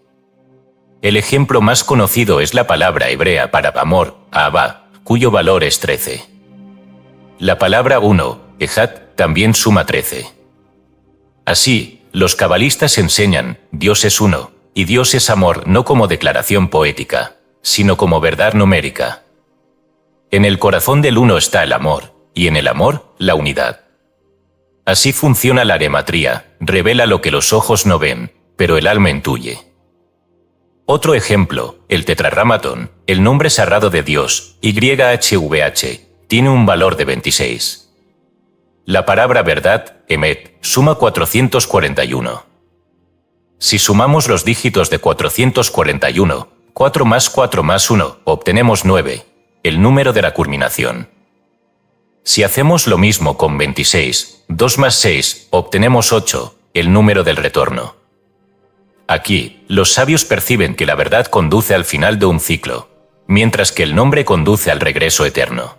Speaker 1: El ejemplo más conocido es la palabra hebrea para amor, Ahava, cuyo valor es 13. La palabra 1, Ejad, también suma 13. Así, los cabalistas enseñan, Dios es uno, y Dios es amor no como declaración poética, sino como verdad numérica. En el corazón del uno está el amor, y en el amor, la unidad. Así funciona la gematría, revela lo que los ojos no ven, pero el alma intuye. Otro ejemplo, el tetragrámaton, el nombre sagrado de Dios, YHVH, tiene un valor de 26. La palabra verdad, Emet, suma 441. Si sumamos los dígitos de 441, 4 más 4 más 1, obtenemos 9, el número de la culminación. Si hacemos lo mismo con 26, 2 más 6, obtenemos 8, el número del retorno. Aquí, los sabios perciben que la verdad conduce al final de un ciclo, mientras que el nombre conduce al regreso eterno.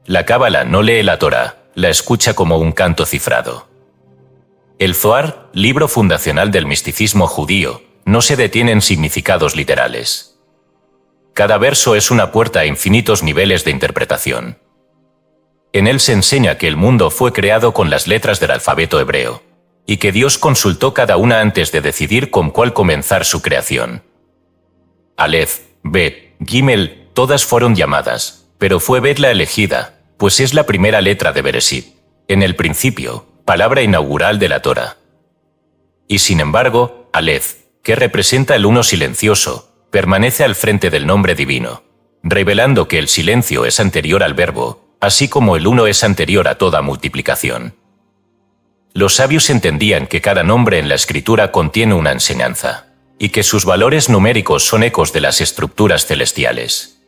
Speaker 1: La Cábala no lee la Torá, la escucha como un canto cifrado. El Zohar, libro fundacional del misticismo judío, no se detiene en significados literales. Cada verso es una puerta a infinitos niveles de interpretación. En él se enseña que el mundo fue creado con las letras del alfabeto hebreo, y que Dios consultó cada una antes de decidir con cuál comenzar su creación. Alef, Bet, Gimel, todas fueron llamadas, pero fue Bet la elegida, pues es la primera letra de Bereshit, En el principio, palabra inaugural de la Torá. Y sin embargo, Aleph, que representa el uno silencioso, permanece al frente del nombre divino, revelando que el silencio es anterior al verbo, así como el uno es anterior a toda multiplicación. Los sabios entendían que cada nombre en la escritura contiene una enseñanza, y que sus valores numéricos son ecos de las estructuras celestiales.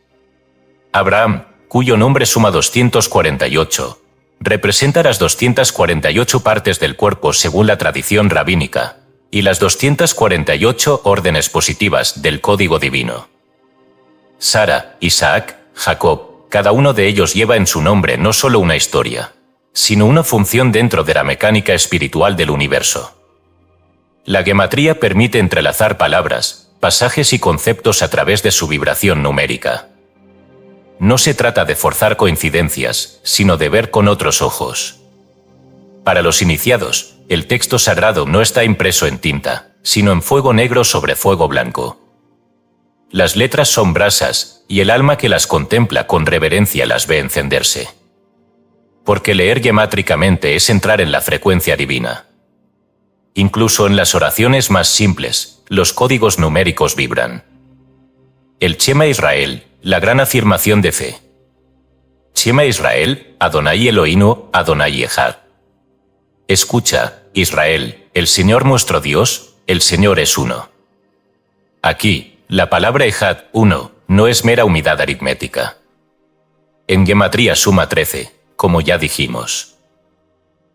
Speaker 1: Abraham, cuyo nombre suma 248, representa las 248 partes del cuerpo según la tradición rabínica, y las 248 órdenes positivas del código divino. Sara, Isaac, Jacob, cada uno de ellos lleva en su nombre no solo una historia, sino una función dentro de la mecánica espiritual del universo. La gematría permite entrelazar palabras, pasajes y conceptos a través de su vibración numérica. No se trata de forzar coincidencias, sino de ver con otros ojos. Para los iniciados, el texto sagrado no está impreso en tinta, sino en fuego negro sobre fuego blanco. Las letras son brasas, y el alma que las contempla con reverencia las ve encenderse. Porque leer gemátricamente es entrar en la frecuencia divina. Incluso en las oraciones más simples, los códigos numéricos vibran. El Shema Israel, la gran afirmación de fe. Shema Israel, Adonai Eloheinu, Adonai Echad. Escucha, Israel, el Señor nuestro Dios, el Señor es uno. Aquí, la palabra Echad, uno, no es mera unidad aritmética. En gematría suma 13, como ya dijimos.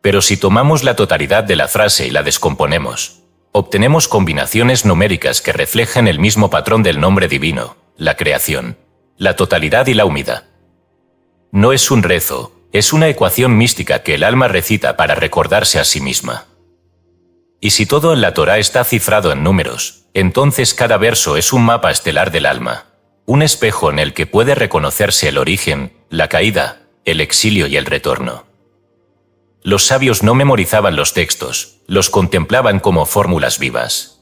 Speaker 1: Pero si tomamos la totalidad de la frase y la descomponemos, obtenemos combinaciones numéricas que reflejan el mismo patrón del nombre divino, la creación, la totalidad y la unidad. No es un rezo, es una ecuación mística que el alma recita para recordarse a sí misma. Y si todo en la Torá está cifrado en números, entonces cada verso es un mapa estelar del alma, un espejo en el que puede reconocerse el origen, la caída, el exilio y el retorno. Los sabios no memorizaban los textos, los contemplaban como fórmulas vivas.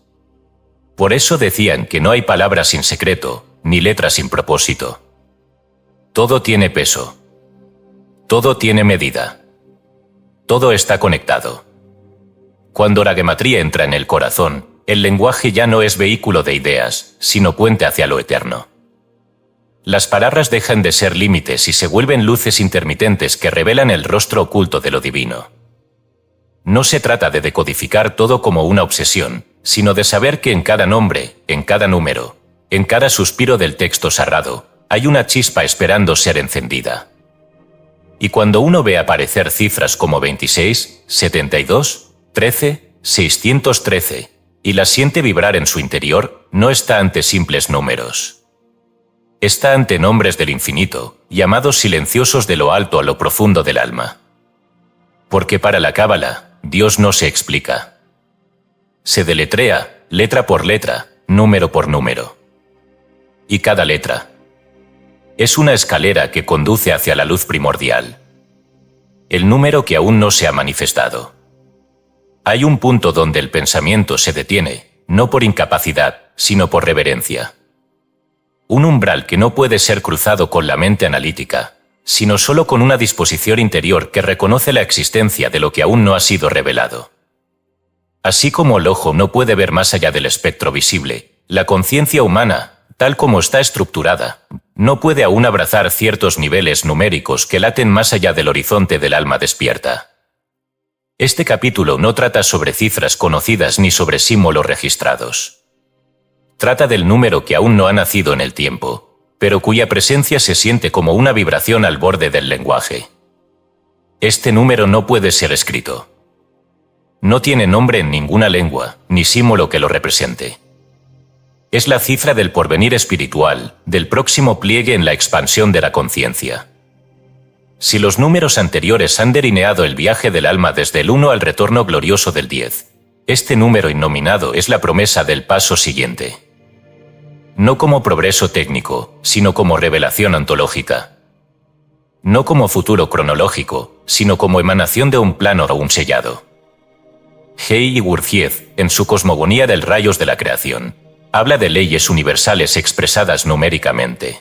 Speaker 1: Por eso decían que no hay palabra sin secreto, ni letra sin propósito. Todo tiene peso. Todo tiene medida. Todo está conectado. Cuando la gematría entra en el corazón, el lenguaje ya no es vehículo de ideas, sino puente hacia lo eterno. Las palabras dejan de ser límites y se vuelven luces intermitentes que revelan el rostro oculto de lo divino. No se trata de decodificar todo como una obsesión, sino de saber que en cada nombre, en cada número, en cada suspiro del texto sagrado, hay una chispa esperando ser encendida. Y cuando uno ve aparecer cifras como 26, 72, 13, 613, y las siente vibrar en su interior, no está ante simples números. Está ante nombres del infinito, llamados silenciosos de lo alto a lo profundo del alma. Porque para la Cábala, Dios no se explica. Se deletrea, letra por letra, número por número. Y cada letra es una escalera que conduce hacia la luz primordial. El número que aún no se ha manifestado. Hay un punto donde el pensamiento se detiene, no por incapacidad, sino por reverencia. Un umbral que no puede ser cruzado con la mente analítica, sino solo con una disposición interior que reconoce la existencia de lo que aún no ha sido revelado. Así como el ojo no puede ver más allá del espectro visible, la conciencia humana, tal como está estructurada, no puede aún abrazar ciertos niveles numéricos que laten más allá del horizonte del alma despierta. Este capítulo no trata sobre cifras conocidas ni sobre símbolos registrados. Trata del número que aún no ha nacido en el tiempo, pero cuya presencia se siente como una vibración al borde del lenguaje. Este número no puede ser escrito. No tiene nombre en ninguna lengua, ni símbolo que lo represente. Es la cifra del porvenir espiritual, del próximo pliegue en la expansión de la conciencia. Si los números anteriores han delineado el viaje del alma desde el 1 al retorno glorioso del 10, este número innominado es la promesa del paso siguiente. No como progreso técnico, sino como revelación ontológica. No como futuro cronológico, sino como emanación de un plano o un sellado. Hey y Gurdjieff, en su cosmogonía del rayos de la creación, habla de leyes universales expresadas numéricamente.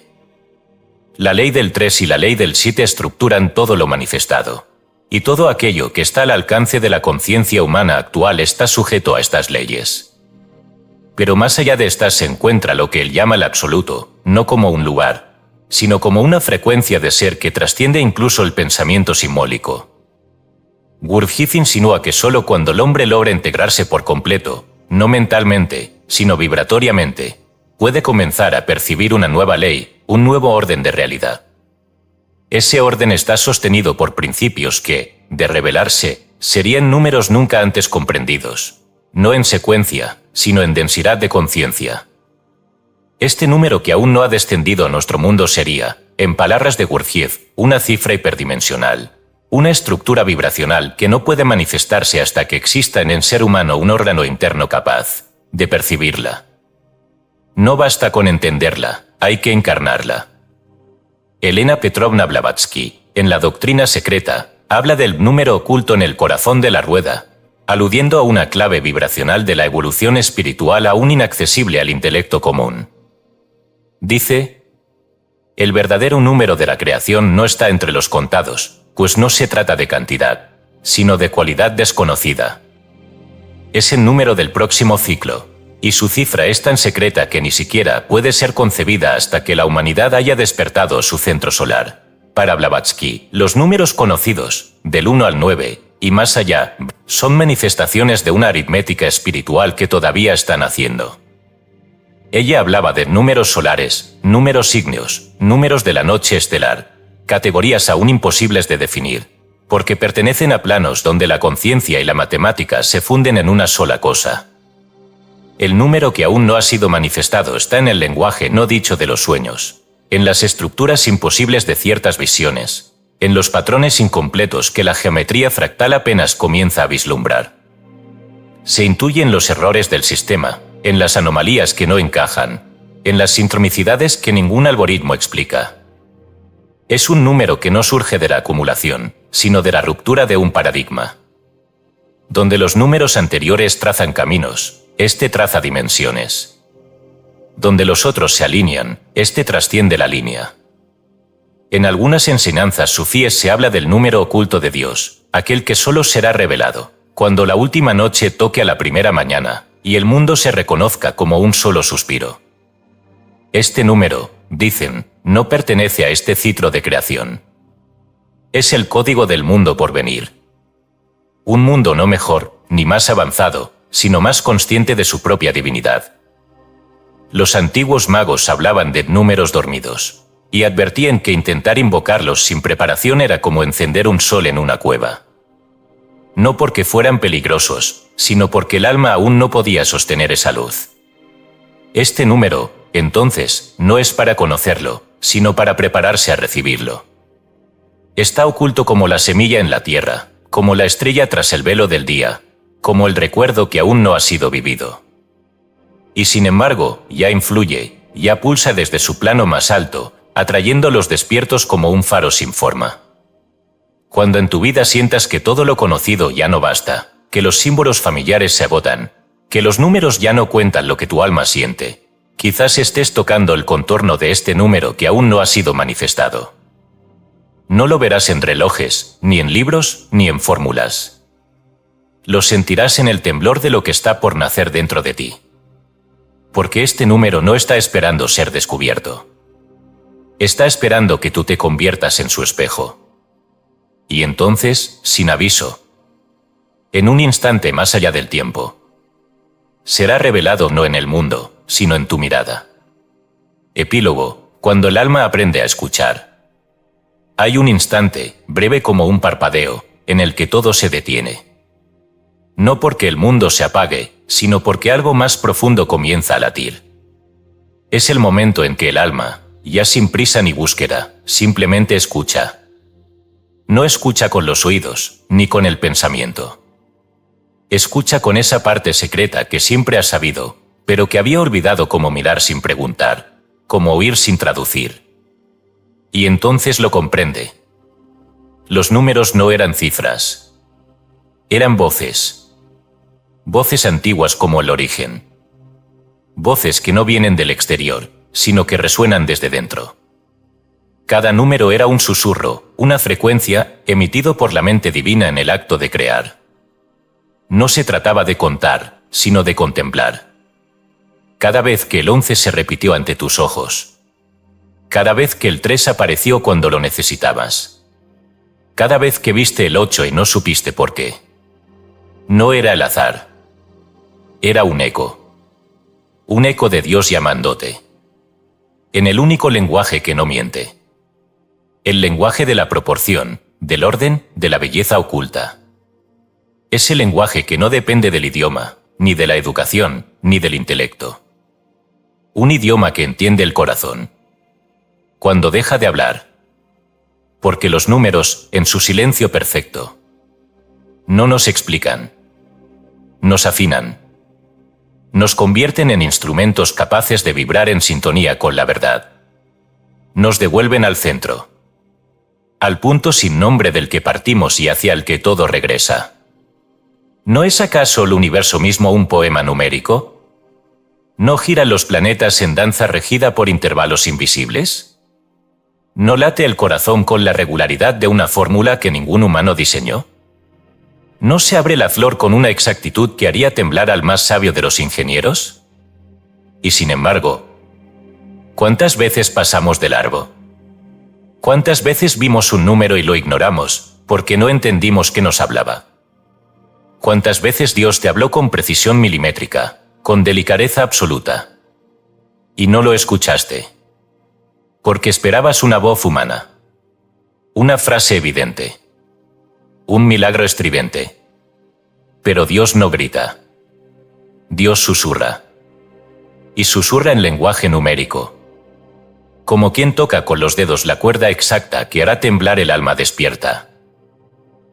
Speaker 1: La ley del 3 y la ley del 7 estructuran todo lo manifestado. Y todo aquello que está al alcance de la conciencia humana actual está sujeto a estas leyes. Pero más allá de estas se encuentra lo que él llama el absoluto, no como un lugar, sino como una frecuencia de ser que trasciende incluso el pensamiento simbólico. Gurdjieff insinúa que solo cuando el hombre logra integrarse por completo, no mentalmente, sino vibratoriamente, puede comenzar a percibir una nueva ley, un nuevo orden de realidad. Ese orden está sostenido por principios que, de revelarse, serían números nunca antes comprendidos, no en secuencia, sino en densidad de conciencia. Este número que aún no ha descendido a nuestro mundo sería, en palabras de Gurdjieff, una cifra hiperdimensional, una estructura vibracional que no puede manifestarse hasta que exista en el ser humano un órgano interno capaz de percibirla. No basta con entenderla, hay que encarnarla. Elena Petrovna Blavatsky, en La doctrina secreta, habla del número oculto en el corazón de la rueda, aludiendo a una clave vibracional de la evolución espiritual aún inaccesible al intelecto común. Dice: el verdadero número de la creación no está entre los contados, pues no se trata de cantidad, sino de cualidad desconocida. Es el número del próximo ciclo, y su cifra es tan secreta que ni siquiera puede ser concebida hasta que la humanidad haya despertado su centro solar. Para Blavatsky, los números conocidos, del 1 al 9, y más allá, son manifestaciones de una aritmética espiritual que todavía está naciendo. Ella hablaba de números solares, números ígneos, números de la noche estelar, categorías aún imposibles de definir, porque pertenecen a planos donde la conciencia y la matemática se funden en una sola cosa. El número que aún no ha sido manifestado está en el lenguaje no dicho de los sueños, en las estructuras imposibles de ciertas visiones, en los patrones incompletos que la geometría fractal apenas comienza a vislumbrar. Se intuyen los errores del sistema, en las anomalías que no encajan, en las sincronicidades que ningún algoritmo explica. Es un número que no surge de la acumulación, sino de la ruptura de un paradigma. Donde los números anteriores trazan caminos, este traza dimensiones. Donde los otros se alinean, este trasciende la línea. En algunas enseñanzas sufíes se habla del número oculto de Dios, aquel que solo será revelado cuando la última noche toque a la primera mañana, y el mundo se reconozca como un solo suspiro. Este número, dicen, no pertenece a este ciclo de creación. Es el código del mundo por venir. Un mundo no mejor, ni más avanzado, sino más consciente de su propia divinidad. Los antiguos magos hablaban de números dormidos, y advertían que intentar invocarlos sin preparación era como encender un sol en una cueva. No porque fueran peligrosos, sino porque el alma aún no podía sostener esa luz. Este número, entonces, no es para conocerlo, sino para prepararse a recibirlo. Está oculto como la semilla en la tierra, como la estrella tras el velo del día, como el recuerdo que aún no ha sido vivido. Y sin embargo, ya influye, ya pulsa desde su plano más alto, atrayendo los despiertos como un faro sin forma. Cuando en tu vida sientas que todo lo conocido ya no basta, que los símbolos familiares se agotan, que los números ya no cuentan lo que tu alma siente, quizás estés tocando el contorno de este número que aún no ha sido manifestado. No lo verás en relojes, ni en libros, ni en fórmulas. Lo sentirás en el temblor de lo que está por nacer dentro de ti. Porque este número no está esperando ser descubierto. Está esperando que tú te conviertas en su espejo. Y entonces, sin aviso, en un instante más allá del tiempo, será revelado no en el mundo, sino en tu mirada. Epílogo: cuando el alma aprende a escuchar. Hay un instante, breve como un parpadeo, en el que todo se detiene. No porque el mundo se apague, sino porque algo más profundo comienza a latir. Es el momento en que el alma, ya sin prisa ni búsqueda, simplemente escucha. No escucha con los oídos, ni con el pensamiento. Escucha con esa parte secreta que siempre ha sabido, pero que había olvidado cómo mirar sin preguntar, cómo oír sin traducir. Y entonces lo comprende. Los números no eran cifras. Eran voces. Voces antiguas como el origen. Voces que no vienen del exterior, sino que resuenan desde dentro. Cada número era un susurro, una frecuencia, emitido por la mente divina en el acto de crear. No se trataba de contar, sino de contemplar. Cada vez que el 11 se repitió ante tus ojos. Cada vez que el 3 apareció cuando lo necesitabas. Cada vez que viste el 8 y no supiste por qué. No era el azar. Era un eco. Un eco de Dios llamándote. En el único lenguaje que no miente. El lenguaje de la proporción, del orden, de la belleza oculta. Ese lenguaje que no depende del idioma, ni de la educación, ni del intelecto. Un idioma que entiende el corazón. Cuando deja de hablar. Porque los números, en su silencio perfecto, no nos explican. Nos afinan. Nos convierten en instrumentos capaces de vibrar en sintonía con la verdad. Nos devuelven al centro. Al punto sin nombre del que partimos y hacia el que todo regresa. ¿No es acaso el universo mismo un poema numérico? ¿No giran los planetas en danza regida por intervalos invisibles? ¿No late el corazón con la regularidad de una fórmula que ningún humano diseñó? ¿No se abre la flor con una exactitud que haría temblar al más sabio de los ingenieros? Y sin embargo, ¿cuántas veces pasamos de largo? ¿Cuántas veces vimos un número y lo ignoramos, porque no entendimos qué nos hablaba? ¿Cuántas veces Dios te habló con precisión milimétrica, con delicadeza absoluta? Y no lo escuchaste. Porque esperabas una voz humana. Una frase evidente. Un milagro estridente. Pero Dios no grita. Dios susurra. Y susurra en lenguaje numérico. Como quien toca con los dedos la cuerda exacta que hará temblar el alma despierta.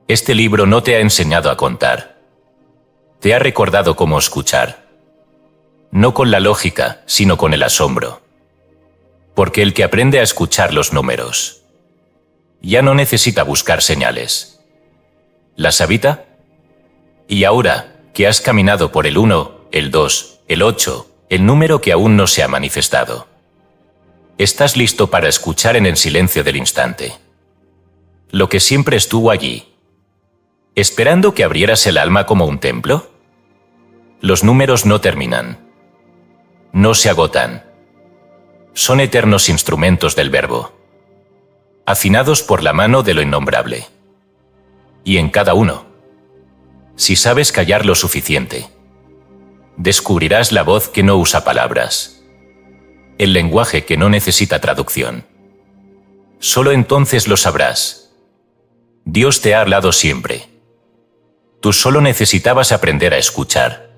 Speaker 1: Este libro no te ha enseñado a contar. Te ha recordado cómo escuchar. No con la lógica, sino con el asombro. Porque el que aprende a escuchar los números ya no necesita buscar señales. ¿Las habita? Y ahora, que has caminado por el 1, el 2, el 8, el número que aún no se ha manifestado, estás listo para escuchar en el silencio del instante lo que siempre estuvo allí, esperando que abrieras el alma como un templo. Los números no terminan. No se agotan. Son eternos instrumentos del verbo, afinados por la mano de lo innombrable. Y en cada uno, si sabes callar lo suficiente, descubrirás la voz que no usa palabras, el lenguaje que no necesita traducción. Solo entonces lo sabrás. Dios te ha hablado siempre. Tú solo necesitabas aprender a escuchar.